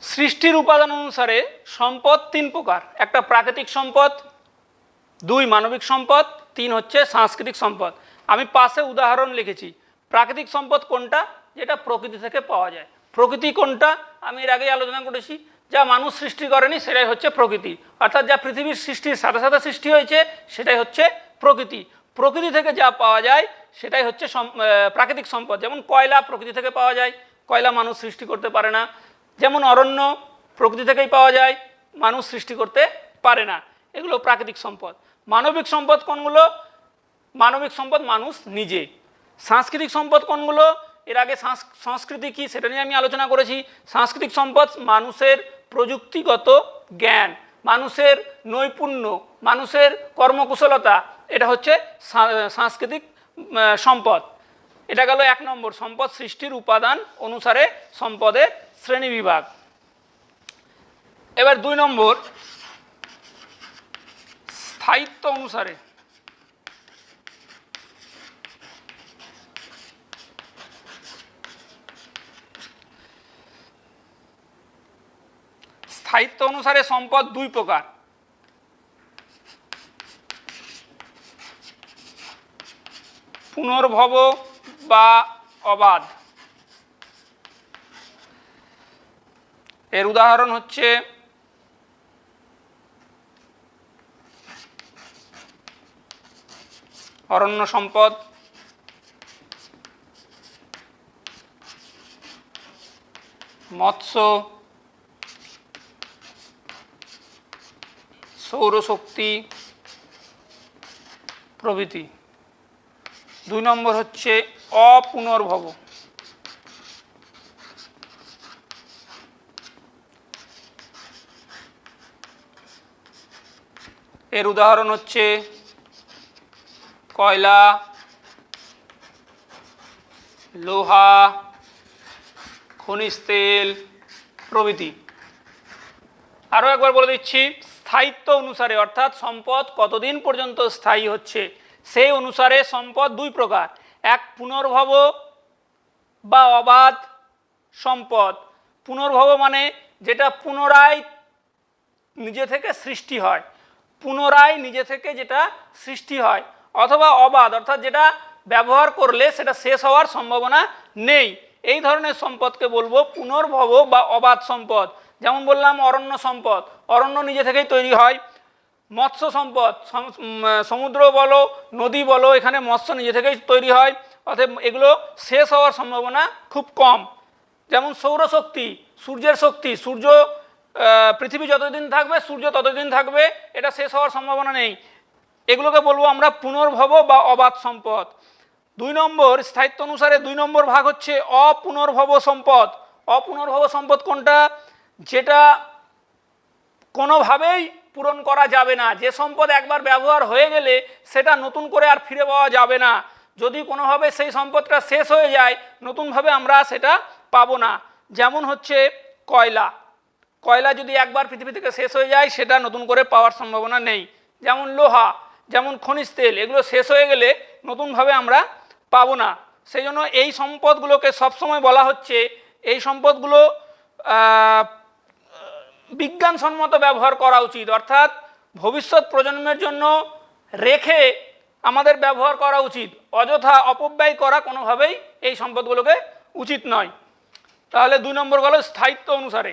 সৃষ্টির উপাদান অনুসারে সম্পদ 3 প্রকার। একটা প্রাকৃতিক সম্পদ, 2 মানবিক সম্পদ, 3 হচ্ছে সাংস্কৃতিক সম্পদ। আমি পাশে উদাহরণ লিখেছি। প্রাকৃতিক সম্পদ কোনটা? যেটা প্রকৃতি থেকে পাওয়া যায়। প্রকৃতি কোনটা? আমি এর আগেই আলোচনা করেছি, যা মানুষ সৃষ্টি করেনি সেটাই হচ্ছে প্রকৃতি। অর্থাৎ যা পৃথিবীর সৃষ্টির সাথে সাথে সৃষ্টি হয়েছে সেটাই হচ্ছে প্রকৃতি। প্রকৃতি থেকে যা পাওয়া যায় সেটাই হচ্ছে প্রাকৃতিক সম্পদ। যেমন কয়লা প্রকৃতি থেকে পাওয়া যায়, কয়লা মানুষ সৃষ্টি করতে পারে না। যেমন অরণ্য প্রকৃতি থেকেই পাওয়া যায়, মানুষ সৃষ্টি করতে পারে না। এগুলো প্রাকৃতিক সম্পদ। মানবিক সম্পদ কোনগুলো? মানবিক সম্পদ মানুষ নিজে। সাংস্কৃতিক সম্পদ কোনগুলো? এর আগে সংস্কৃতি কী সেটা নিয়ে আমি আলোচনা করেছি। সাংস্কৃতিক সম্পদ মানুষের প্রযুক্তিগত জ্ঞান, মানুষের নৈপুণ্য, মানুষের কর্মকুশলতা, এটা হচ্ছে সাংস্কৃতিক সম্পদ। এটা গেল 1 নম্বর, সম্পদ সৃষ্টির উপাদান অনুসারে সম্পদের শ্রেণীবিভাগ। এবার 2 নম্বর, স্থায়িত্ব অনুসারে। স্থায়িত্ব অনুসারে সম্পদ 2 প্রকার। পুনর্ভব বা অবাধ। এর উদাহরণ হচ্ছে অরণ্য সম্পদ, মৎস্য, সৌরশক্তি প্রভৃতি। 2 নম্বর হচ্ছে অপুনর্ভব। এর উদাহরণ হচ্ছে কয়লা, লোহা, খনিজ তেল প্রভৃতি। আরও একবার বলে দিচ্ছি, স্থায়িত্ব অনুসারে অর্থাৎ সম্পদ কতদিন পর্যন্ত স্থায়ী হচ্ছে সেই অনুসারে সম্পদ 2 প্রকার। 1 পুনর্ভব বা অবাধ সম্পদ। পুনর্ভব মানে যেটা পুনরায় নিজে থেকে সৃষ্টি হয়, পুনরায় নিজে থেকে যেটা সৃষ্টি হয়। অথবা অবাধ অর্থাৎ যেটা ব্যবহার করলে সেটা শেষ হওয়ার সম্ভাবনা নেই। এই ধরনের সম্পদকে বলবো পুনর্ভব বা অবাধ সম্পদ। যেমন বললাম অরণ্য সম্পদ, অরণ্য নিজে থেকেই তৈরি হয়। মৎস্য সম্পদ, সমুদ্র বলো নদী বলো, এখানে মৎস্য নিজে থেকেই তৈরি হয়, অতএব এগুলো শেষ হওয়ার সম্ভাবনা খুব কম। যেমন সৌরশক্তি, সূর্যের শক্তি, সূর্য পৃথিবী যতদিন থাকবে সূর্য ততদিন থাকবে, এটা শেষ হওয়ার সম্ভাবনা নেই। এগুলোকে বলবো আমরা পুনর্ভব বা অবাধ সম্পদ। 2 নম্বর স্থায়িত্ব অনুসারে 2 নম্বর ভাগ হচ্ছে অপুনর্ভব সম্পদ। অপুনর্ভব সম্পদ কোনটা? যেটা কোনোভাবেই পূরণ করা যাবে না, যে সম্পদ একবার ব্যবহার হয়ে গেলে সেটা নতুন করে আর ফিরে পাওয়া যাবে না। যদি কোনোভাবে সেই সম্পদটা শেষ হয়ে যায়, নতুনভাবে আমরা সেটা পাবো না। যেমন হচ্ছে কয়লা। কয়লা যদি একবার পৃথিবী থেকে শেষ হয়ে যায়, সেটা নতুন করে পাওয়ার সম্ভাবনা নেই। যেমন লোহা, যেমন খনিজ তেল, এগুলো শেষ হয়ে গেলে নতুনভাবে আমরা পাবো না। সেই জন্য এই সম্পদগুলোকে সবসময় বলা হচ্ছে, এই সম্পদগুলো বিজ্ঞানসম্মত ব্যবহার করা উচিত, অর্থাৎ ভবিষ্যৎ প্রজন্মের জন্য রেখে আমাদের ব্যবহার করা উচিত। অযথা অপব্যয় করা কোনোভাবেই এই সম্পদগুলোকে উচিত নয়। তাহলে 2 নম্বর গেল স্থায়িত্ব অনুসারে।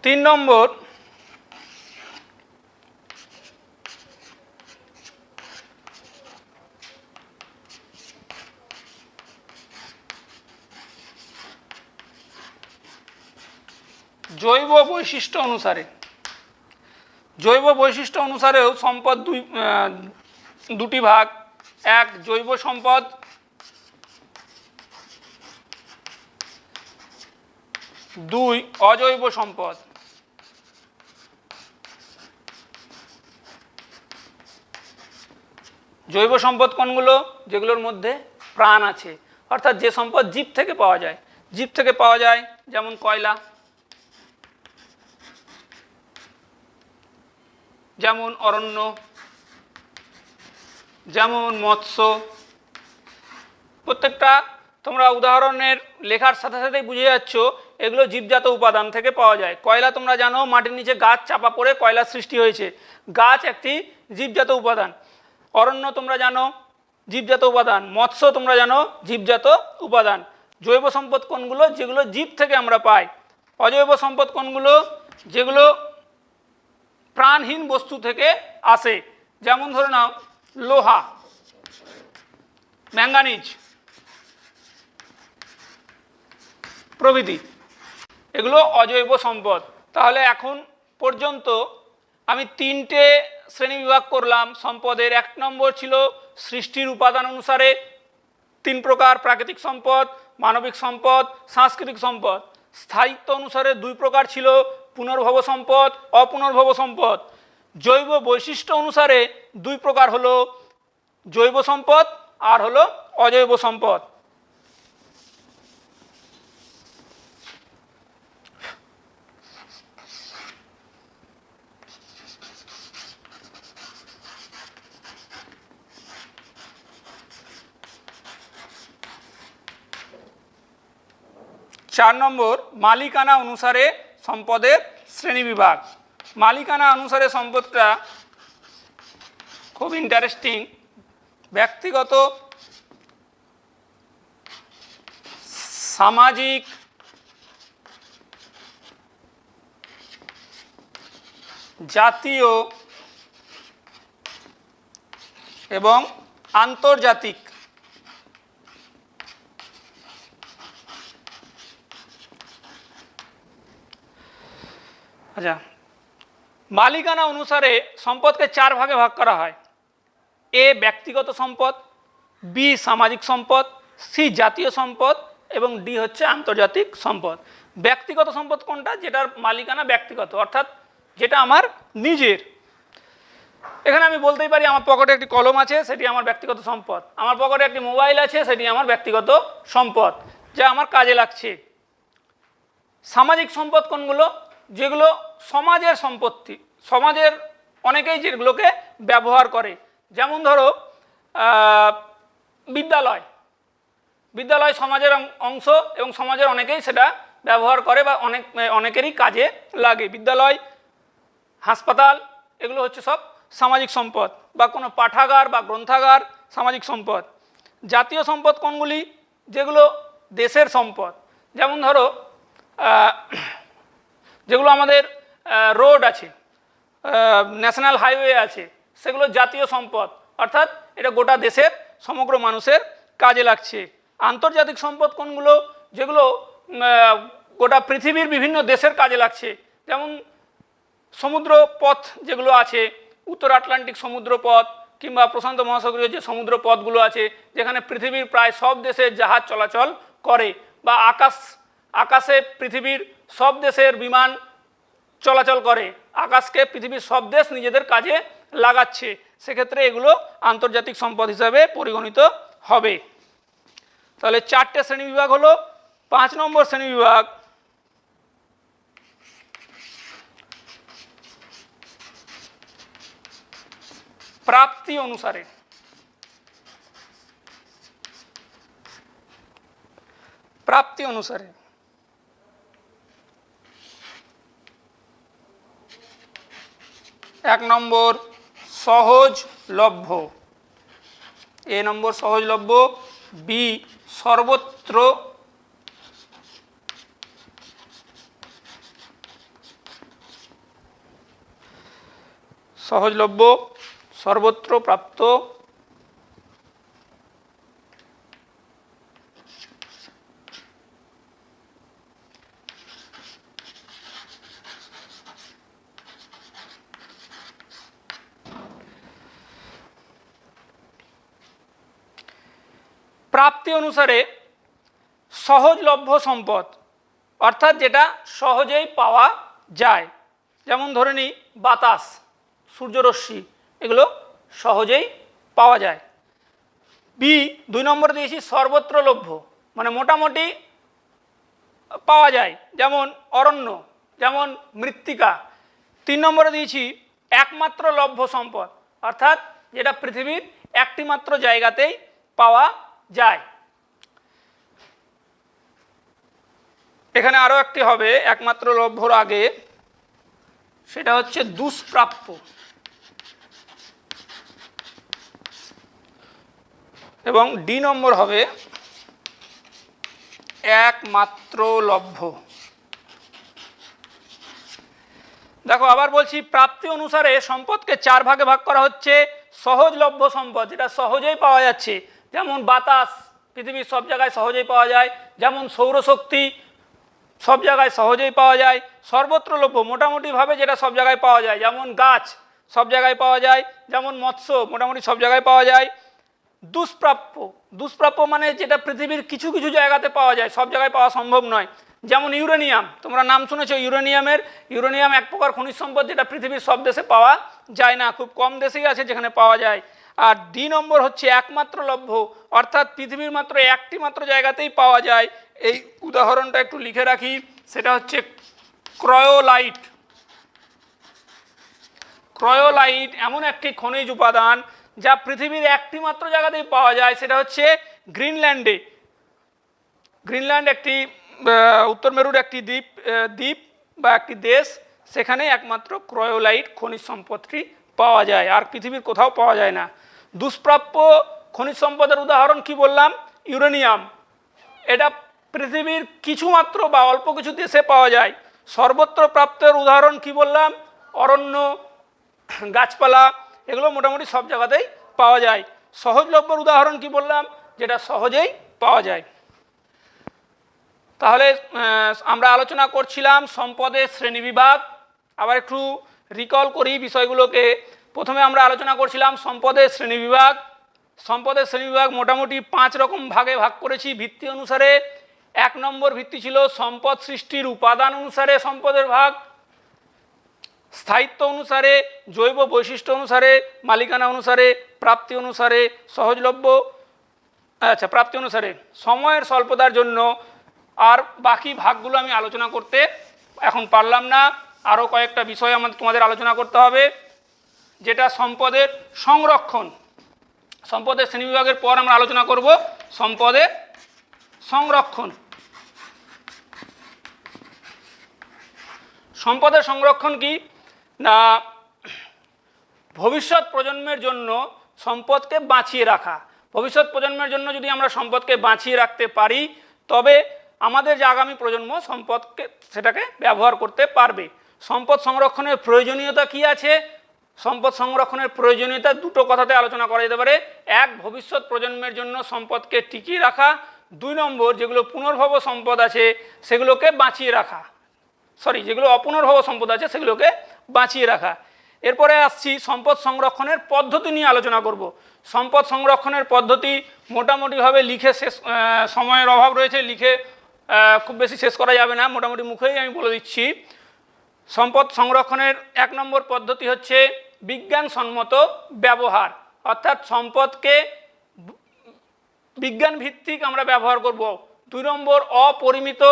3 নম্বর জৈব বৈশিষ্ট্য অনুসারে। জৈব বৈশিষ্ট্য অনুসারেও সম্পদ দুটি ভাগ। এক জৈব সম্পদ, দুই অজৈব সম্পদ। জৈব সম্পদ কোনগুলো? যেগুলোর মধ্যে প্রাণ আছে, অর্থাৎ যে সম্পদ জীব থেকে পাওয়া যায়। জীব থেকে পাওয়া যায় যেমন কয়লা, যেমন অরণ্য, যেমন মৎস্য। প্রত্যেকটা তোমরা উদাহরণের লেখার সাথে সাথেই বুঝে যাচ্ছ এগুলো জীবজাত উপাদান থেকে পাওয়া যায়। কয়লা তোমরা জানো মাটির নিচে গাছ চাপা পড়ে কয়লা সৃষ্টি হয়েছে, গাছ একটি জীবজাত উপাদান। অরণ্য তোমরা জানো জীবজাত উপাদান, মৎস্য তোমরা জানো জীবজাত উপাদান। জৈব সম্পদ কোনগুলো? যেগুলো জীব থেকে আমরা পাই। অজৈব সম্পদ কোনগুলো? যেগুলো প্রাণহীন বস্তু থেকে আসে। যেমন ধরে নাও লোহা, ম্যাঙ্গানিজ প্রভৃতি, এগুলো অজৈব সম্পদ। তাহলে এখন পর্যন্ত আমি 3টে শ্রেণী বিভাগ করলাম সম্পদের। 1 নম্বর ছিল সৃষ্টির উপাদান অনুসারে 3 প্রকার: প্রাকৃতিক সম্পদ, মানবিক সম্পদ, সাংস্কৃতিক সম্পদ। স্থায়িত্ব অনুসারে 2 প্রকার ছিল: পুনর্ভব সম্পদ, অপুনর্ভব সম্পদ। জৈব বৈশিষ্ট্য অনুসারে 2 প্রকার হলো জৈব সম্পদ আর হলো অজৈব সম্পদ। চার নম্বর মালিকানা অনুসারে সম্পদের শ্রেণীবিভাগ। মালিকানা অনুসারে সম্পদটা খুব ইন্টারেস্টিং। ব্যক্তিগত, সামাজিক, জাতীয় এবং আন্তর্জাতিক। আচ্ছা, মালিকানা অনুসারে সম্পদকে 4 ভাগে ভাগ করা হয়। এ ব্যক্তিগত সম্পদ, বি সামাজিক সম্পদ, সি জাতীয় সম্পদ এবং ডি হচ্ছে আন্তর্জাতিক সম্পদ। ব্যক্তিগত সম্পদ কোনটা? যেটার মালিকানা ব্যক্তিগত, অর্থাৎ যেটা আমার নিজের। এখানে আমি বলতেই পারি আমার পকেটে একটি কলম আছে, সেটি আমার ব্যক্তিগত সম্পদ। আমার পকেটে একটি মোবাইল আছে, সেটি আমার ব্যক্তিগত সম্পদ, যা আমার কাজে লাগছে। সামাজিক সম্পদ কোনগুলো? যেগুলো সমাজের সম্পত্তি, সমাজের অনেকেই যেগুলোকে ব্যবহার করে। যেমন ধরো বিদ্যালয়। বিদ্যালয় সমাজের অংশ এবং সমাজের অনেকেই সেটা ব্যবহার করে বা অনেকেরই কাজে লাগে। বিদ্যালয়, হাসপাতাল, এগুলো হচ্ছে সব সামাজিক সম্পদ। বা কোনো পাঠাগার বা গ্রন্থাগার সামাজিক সম্পদ। জাতীয় সম্পদ কোনগুলি? যেগুলো দেশের সম্পদ। যেমন ধরো যেগুলো আমাদের রোড আছে, ন্যাশনাল হাইওয়ে আছে, সেগুলো জাতীয় সম্পদ, অর্থাৎ এটা গোটা দেশের সমগ্র মানুষের কাজে লাগছে। আন্তর্জাতিক সম্পদ কোনগুলো? যেগুলো গোটা পৃথিবীর বিভিন্ন দেশের কাজে লাগছে, যেমন সমুদ্র পথ যেগুলো আছে, উত্তর আটলান্টিক সমুদ্র পথ কিংবা প্রশান্ত মহাসাগরীয় যে সমুদ্র পথগুলো আছে, যেখানে পৃথিবীর প্রায় সব দেশের জাহাজ চলাচল করে, বা আকাশে পৃথিবীর সব দেশের বিমান চলাচল করে, আকাশকে পৃথিবীর সব দেশ নিজেদের কাজে লাগাচ্ছে, সেক্ষেত্রে এগুলো আন্তর্জাতিক সম্পদ হিসাবে পরিগণিত হবে। তাহলে 4টে শ্রেণীবিভাগ হলো। 5 নম্বর শ্রেণীবিভাগ প্রাপ্তি অনুসারে। প্রাপ্তি অনুসারে 1 নম্বর সহজলভ্য, এ নম্বর সহজলভ্য, বি সর্বত্র সহজলভ্য, সর্বত্র প্রাপ্ত, প্রাপ্তি অনুসারে সহজলভ্য সম্পদ অর্থাৎ যেটা সহজেই পাওয়া যায়, যেমন ধরে নিই বাতাস, সূর্যরশ্মি, এগুলো সহজেই পাওয়া যায়। বি 2 নম্বর দিয়েছি সর্বত্র লভ্য, মানে মোটামুটি পাওয়া যায়, যেমন অরণ্য, যেমন মৃত্তিকা। 3 নম্বরে দিয়েছি একমাত্র লভ্য সম্পদ, অর্থাৎ যেটা পৃথিবীর একটি মাত্র জায়গাতেই পাওয়া যায়। এখানে আরও একটি হবে একমাত্র লভ্যর আগে, সেটা হচ্ছে দুষ্প্রাপ্য। এবং ডি নম্বর হবে একমাত্র লভ্য। দেখো আবার বলছি, প্রাপ্তি অনুসারে সম্পদকে 4 ভাগে ভাগ করা হচ্ছে। সহজলভ্য সম্পদ, যেটা সহজেই পাওয়া যাচ্ছে, যেমন বাতাস পৃথিবীর সব জায়গায় সহজেই পাওয়া যায়, যেমন সৌরশক্তি সব জায়গায় সহজেই পাওয়া যায়। সর্বত্রলভ্য, মোটামুটিভাবে যেটা সব জায়গায় পাওয়া যায়, যেমন গাছ সব জায়গায় পাওয়া যায়, যেমন মৎস্য মোটামুটি সব জায়গায় পাওয়া যায়। দুষ্প্রাপ্য, দুষ্প্রাপ্য মানে যেটা পৃথিবীর কিছু কিছু জায়গাতে পাওয়া যায়, সব জায়গায় পাওয়া সম্ভব নয়, যেমন ইউরেনিয়াম, তোমরা নাম শুনেছো ইউরেনিয়াম এক প্রকার খনিজ সম্পদ, যেটা পৃথিবীর সব দেশে পাওয়া যায় না, খুব কম দেশেই আছে যেখানে পাওয়া যায়। আর ডি নম্বর হচ্ছে একমাত্র লভ্য, অর্থাৎ পৃথিবীর মাত্র একটি মাত্র জায়গাতেই পাওয়া যায়। এই উদাহরণটা একটু লিখে রাখি, সেটা হচ্ছে ক্রয়োলাইট। ক্রয়োলাইট এমন একটি খনিজ উপাদান যা পৃথিবীর একটি মাত্র জায়গাতেই পাওয়া যায়, সেটা হচ্ছে গ্রিনল্যান্ডে। গ্রিনল্যান্ড একটি উত্তর মেরুর একটি দ্বীপ বা একটি দেশ, সেখানে একমাত্র ক্রয়োলাইট খনিজ সম্পদটি পাওয়া যায়, আর পৃথিবীর কোথাও পাওয়া যায় না। দুষ্প্রাপ্য খনিজ সম্পদের উদাহরণ কি বললাম? ইউরেনিয়াম, এটা পৃথিবীর কিছুমাত্র বা অল্প কিছু দেশে পাওয়া যায়। সর্বত্র প্রাপ্তের উদাহরণ কি বললাম? অরণ্য, গাছপালা, এগুলো মোটামুটি সব জায়গাতেই পাওয়া যায়। সহজলভ্যর উদাহরণ কি বললাম? যেটা সহজেই পাওয়া যায়। তাহলে আমরা আলোচনা করছিলাম সম্পদের শ্রেণীবিভাগ। আবার একটু রিকল করি বিষয়গুলোকে। প্রথমে আমরা আলোচনা করছিলাম সম্পদের শ্রেণীবিভাগ। সম্পদের শ্রেণীবিভাগ মোটামুটি 5 রকম ভাগে ভাগ করেছি ভিত্তি অনুসারে। 1 নম্বর ভিত্তি ছিল সম্পদ সৃষ্টির উপাদান অনুসারে সম্পদের ভাগ, স্থায়িত্ব অনুসারে, জৈব বৈশিষ্ট্য অনুসারে, মালিকানা অনুসারে, প্রাপ্তি অনুসারে, সহজলভ্য, প্রাপ্তি অনুসারে। সময়ের স্বল্পতার জন্য আর বাকি ভাগগুলো আমি আলোচনা করতে এখন পারলাম না। আরও কয়েকটা বিষয় তোমাদের আলোচনা করতে হবে, যেটা সম্পদের সংরক্ষণ। সম্পদের শ্রেণীবিভাগের পর আমরা আলোচনা করব সম্পদের সংরক্ষণ। সম্পদের সংরক্ষণ কি না, ভবিষ্যৎ প্রজন্মের জন্য সম্পদকে বাঁচিয়ে রাখা। ভবিষ্যৎ প্রজন্মের জন্য যদি আমরা সম্পদকে বাঁচিয়ে রাখতে পারি, তবে আমাদের যে আগামী প্রজন্ম সম্পদকে সেটাকে ব্যবহার করতে পারবে। সম্পদ সংরক্ষণের প্রয়োজনীয়তা কি আছে? সম্পদ সংরক্ষণের প্রয়োজনীয়তা দুটো কথাতে আলোচনা করা যেতে পারে। 1, ভবিষ্যৎ প্রজন্মের জন্য সম্পদকে টিকিয়ে রাখা। 2 নম্বর যেগুলো পুনর্ভব সম্পদ আছে সেগুলোকে বাঁচিয়ে রাখা, যেগুলো অপুনর্ভব সম্পদ আছে সেগুলোকে বাঁচিয়ে রাখা। এরপরে আসছি সম্পদ সংরক্ষণের পদ্ধতি নিয়ে আলোচনা করব। সম্পদ সংরক্ষণের পদ্ধতি মোটামুটিভাবে লিখে শেষ, সময়ের অভাব রয়েছে, লিখে খুব বেশি শেষ করা যাবে না, মোটামুটি মুখেই আমি বলে দিচ্ছি। সম্পদ সংরক্ষণের 1 নম্বর পদ্ধতি হচ্ছে বিজ্ঞানসম্মত ব্যবহার, অর্থাৎ সম্পদকে বিজ্ঞান ভিত্তিক আমরা ব্যবহার করব। 2 নম্বর অপরিমিত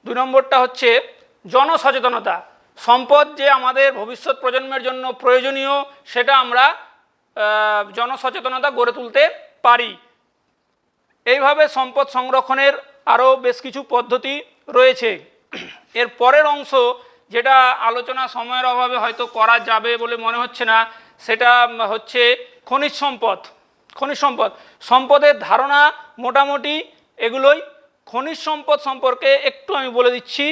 2 নম্বরটা হচ্ছে জনসচেতনতা। সম্পদ যে আমাদের ভবিষ্যৎ প্রজন্মের জন্য প্রয়োজনীয় সেটা আমরা জনসচেতনতা গড়ে তুলতে পারি। এইভাবে সম্পদ সংরক্ষণের আরও বেশ কিছু পদ্ধতি রয়েছে। এর পরের অংশ যেটা আলোচনা সময়ের অভাবে হয়তো করা যাবে বলে মনে হচ্ছে না, সেটা হচ্ছে খনিজ সম্পদ। সম্পদের ধারণা মোটামুটি এগুলোই। খনিজ সম্পদ সম্পর্কে একটু আমি বলে দিচ্ছি।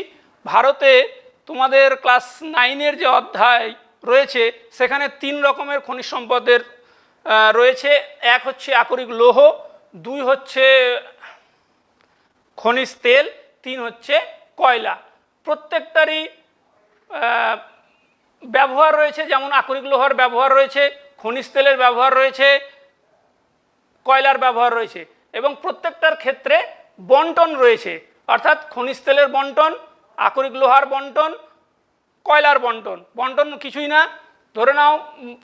ভারতে তোমাদের ক্লাস 9-এর যে অধ্যায় রয়েছে সেখানে 3 রকমের খনিজ সম্পদের রয়েছে। 1 হচ্ছে আকরিক লৌহ, 2 হচ্ছে খনিজ তেল, 3 হচ্ছে কয়লা। প্রত্যেকটারই ব্যবহার রয়েছে, যেমন আকরিক লৌহর ব্যবহার রয়েছে, খনিজ তেলের ব্যবহার রয়েছে, কয়লার ব্যবহার রয়েছে, এবং প্রত্যেকটার ক্ষেত্রে বন্টন রয়েছে, অর্থাৎ খনিজ তেলের বন্টন, আকরিক লোহার বন্টন, কয়লার বন্টন কিছুই না। ধরে নাও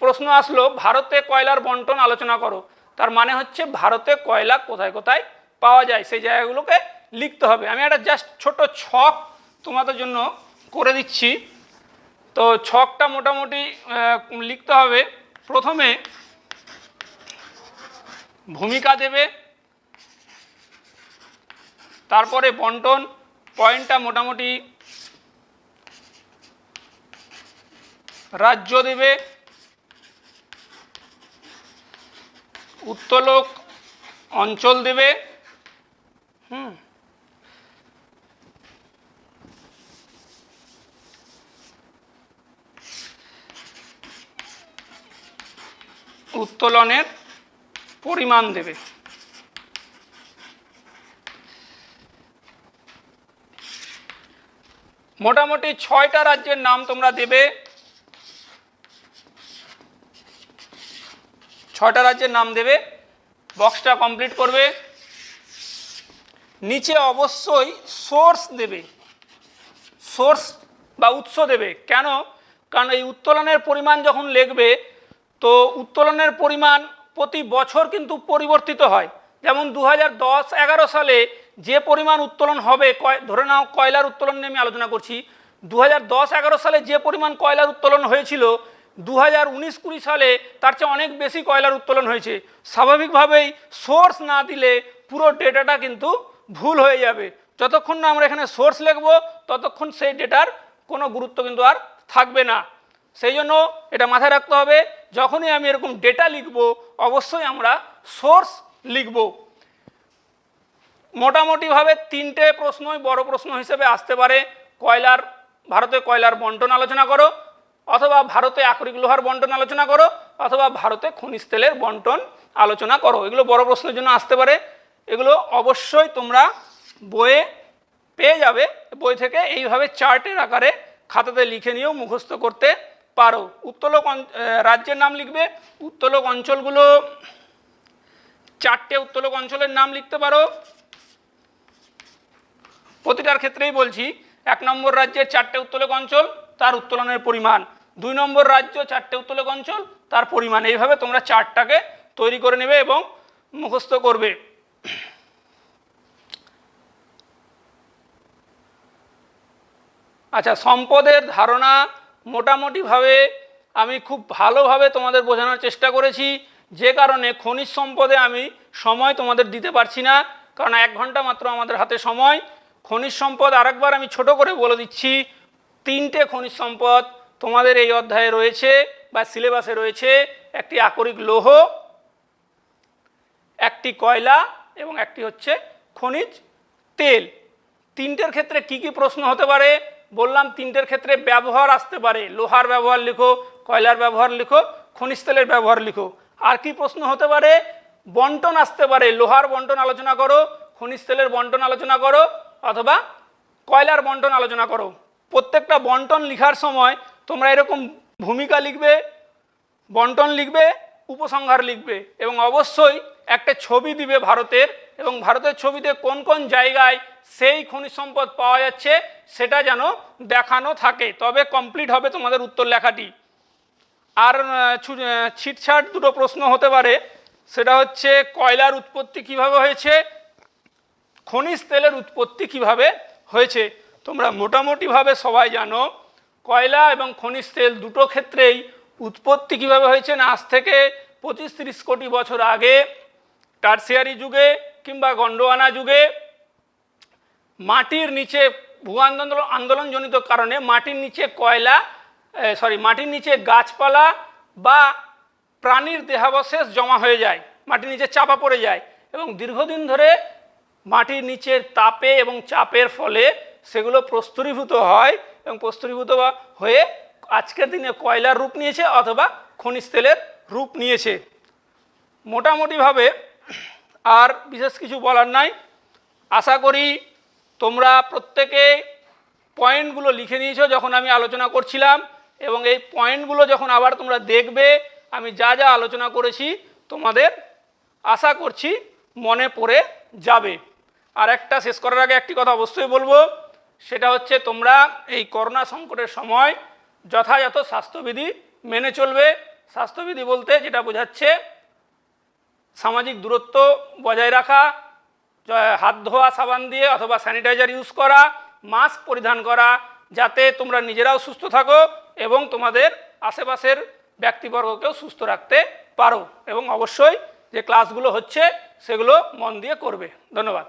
প্রশ্ন আসলো ভারতে কয়লার বন্টন আলোচনা করো, তার মানে হচ্ছে ভারতে কয়লা কোথায় কোথায় পাওয়া যায় সেই জায়গাগুলোকে লিখতে হবে। আমি একটা জাস্ট ছোট ছক তোমাদের জন্য করে দিচ্ছি। তো ছকটা মোটামুটি লিখতে হবে। প্রথমে ভূমিকা দেবে, তারপরে বন্টন, পয়েন্টটা মোটামুটি রাজ্য দেবে, উত্তোলক অঞ্চল দেবে, উত্তোলনের পরিমাণ দেবে। মোটামুটি 6টা রাজ্যের নাম তোমরা দেবে। 6টা রাজ্যের নাম দেবে, বক্সটা কমপ্লিট করবে। নিচে অবশ্যই সোর্স দেবে, সোর্স বা উৎস দেবে। কেন? কারণ এই উত্তোলনের পরিমাণ যখন লিখবে তো উত্তোলনের পরিমাণ প্রতি বছর কিন্তু পরিবর্তিত হয়। যেমন 2010-11 সালে যে পরিমাণ উত্তোলন হবে, ধরে নাও কয়লার উত্তোলন নিয়ে আমি আলোচনা করছি, 2010-11 সালে যে পরিমাণ কয়লার উত্তোলন হয়েছিল 2019-20 সালে তার চেয়ে অনেক বেশি কয়লার উত্তোলন হয়েছে। স্বাভাবিকভাবেই সোর্স না দিলে পুরো ডেটাটা কিন্তু ভুল হয়ে যাবে। যতক্ষণ না আমরা এখানে সোর্স লিখব ততক্ষণ সেই ডেটার কোনো গুরুত্ব কিন্তু আর থাকবে না। সেই জন্য এটা মাথায় রাখতে হবে, যখনই আমি এরকম ডেটা লিখব অবশ্যই আমরা সোর্স লিখব। মোটামুটিভাবে 3টে প্রশ্নই বড় প্রশ্ন হিসেবে আসতে পারে। ভারতে কয়লার বন্টন আলোচনা করো, অথবা ভারতে আকরিক লোহার বন্টন আলোচনা করো, অথবা ভারতে খনিজ তেলের বন্টন আলোচনা করো। এগুলো বড় প্রশ্নের জন্য আসতে পারে। এগুলো অবশ্যই তোমরা বইয়ে পেয়ে যাবে। বই থেকে এইভাবে চার্টের আকারে খাতাতে লিখে নিয়েও মুখস্থ করতে পারো। উত্তোলক রাজ্যের নাম লিখবে। উত্তোলক অঞ্চলগুলো 4টে উত্তোলক অঞ্চলের নাম লিখতে পারো। প্রতিটার ক্ষেত্রেই বলছি, 1 নম্বর রাজ্যের 4টে উত্তোলক অঞ্চল, তার উত্তোলনের পরিমাণ। 2 নম্বর রাজ্য 4টে উত্তোলক অঞ্চল, তার পরিমাণ। এইভাবে তোমরা চার্টটাকে তৈরি করে নেবে এবং মুখস্থ করবে। আচ্ছা, সম্পদের ধারণা মোটামুটিভাবে আমি খুব ভালোভাবে তোমাদের বোঝানোর চেষ্টা করেছি, যে কারণে খনিজ সম্পদে আমি সময় তোমাদের দিতে পারছি না, কারণ 1 ঘন্টা মাত্র আমাদের হাতে সময়। খনিজ সম্পদ আরেকবার আমি ছোট করে বলে দিচ্ছি, 3টে খনিজ সম্পদ তোমাদের এই অধ্যায়ে রয়েছে বা সিলেবাসে রয়েছে। একটি আকরিক লৌহ, একটি কয়লা এবং একটি হচ্ছে খনিজ তেল। 3টের ক্ষেত্রে কি কি প্রশ্ন হতে পারে বললাম। 3টের ক্ষেত্রে ব্যবহার আসতে পারে, লোহার ব্যবহার লিখো, কয়লার ব্যবহার লিখো, খনিজ তেলের ব্যবহার লিখো। আর কি প্রশ্ন হতে পারে? বন্টন আসতে পারে, লোহার বন্টন আলোচনা করো, খনিজ তেলের বন্টন আলোচনা করো, অথবা কয়লার বন্টন আলোচনা করো। প্রত্যেকটা বন্টন লেখার সময় তোমরা এরকম ভূমিকা লিখবে, বন্টন লিখবে, উপসংহার লিখবে, এবং অবশ্যই একটা ছবি দিবে ভারতের, এবং ভারতের ছবিতে কোন কোন জায়গায় সেই খনিজ সম্পদ পাওয়া যাচ্ছে সেটা যেন দেখানো থাকে, তবে কমপ্লিট হবে তোমাদের উত্তর লেখাটি। আর ছিটছাট দুটো প্রশ্ন হতে পারে, সেটা হচ্ছে কয়লার উৎপত্তি কিভাবে হয়েছে, খনিজ তেলের উৎপত্তি কিভাবে হয়েছে। তোমরা মোটামুটিভাবে সবাই জানো কয়লা এবং খনিজ তেল দুটো ক্ষেত্রেই উৎপত্তি কিভাবে হয়েছে না, আজ থেকে 25-30 কোটি বছর আগে টারসিয়ারি যুগে কিংবা গন্ডোয়ানা যুগে মাটির নিচে ভূ আন্দোলনজনিত কারণে মাটির নিচে মাটির নিচে গাছপালা বা প্রাণীর দেহাবশেষ জমা হয়ে যায়, মাটির নিচে চাপা পড়ে যায়, এবং দীর্ঘদিন ধরে মাটির নিচের তাপে এবং চাপের ফলে সেগুলো প্রস্তরীভূত হয়, এবং প্রস্তরীভূত হয়ে আজকের দিনে কয়লার রূপ নিয়েছে অথবা খনিজ তেলের রূপ নিয়েছে। মোটামুটিভাবে আর বিশেষ কিছু বলার নাই। আশা করি তোমরা প্রত্যেকে পয়েন্টগুলো লিখে নিয়েছো যখন আমি আলোচনা করছিলাম, এবং এই পয়েন্টগুলো যখন আবার তোমরা দেখবে আমি যা যা আলোচনা করেছি তোমাদের আশা করছি মনে পড়ে যাবে। আর একটা শেষ করার আগে একটি কথা অবশ্যই বলবো, সেটা হচ্ছে তোমরা এই করোনা সংকটের সময় যথাযথ স্বাস্থ্যবিধি মেনে চলবে। স্বাস্থ্যবিধি বলতে যেটা বোঝাচ্ছে সামাজিক দূরত্ব বজায় রাখা, হাত ধোয়া সাবান দিয়ে অথবা স্যানিটাইজার ইউজ করা, মাস্ক পরিধান করা, যাতে তোমরা নিজেরাও সুস্থ থাকো এবং তোমাদের আশেপাশের ব্যক্তিবর্গকেও সুস্থ রাখতে পারো, এবং অবশ্যই যে ক্লাসগুলো হচ্ছে সেগুলো মন দিয়ে করবে। ধন্যবাদ।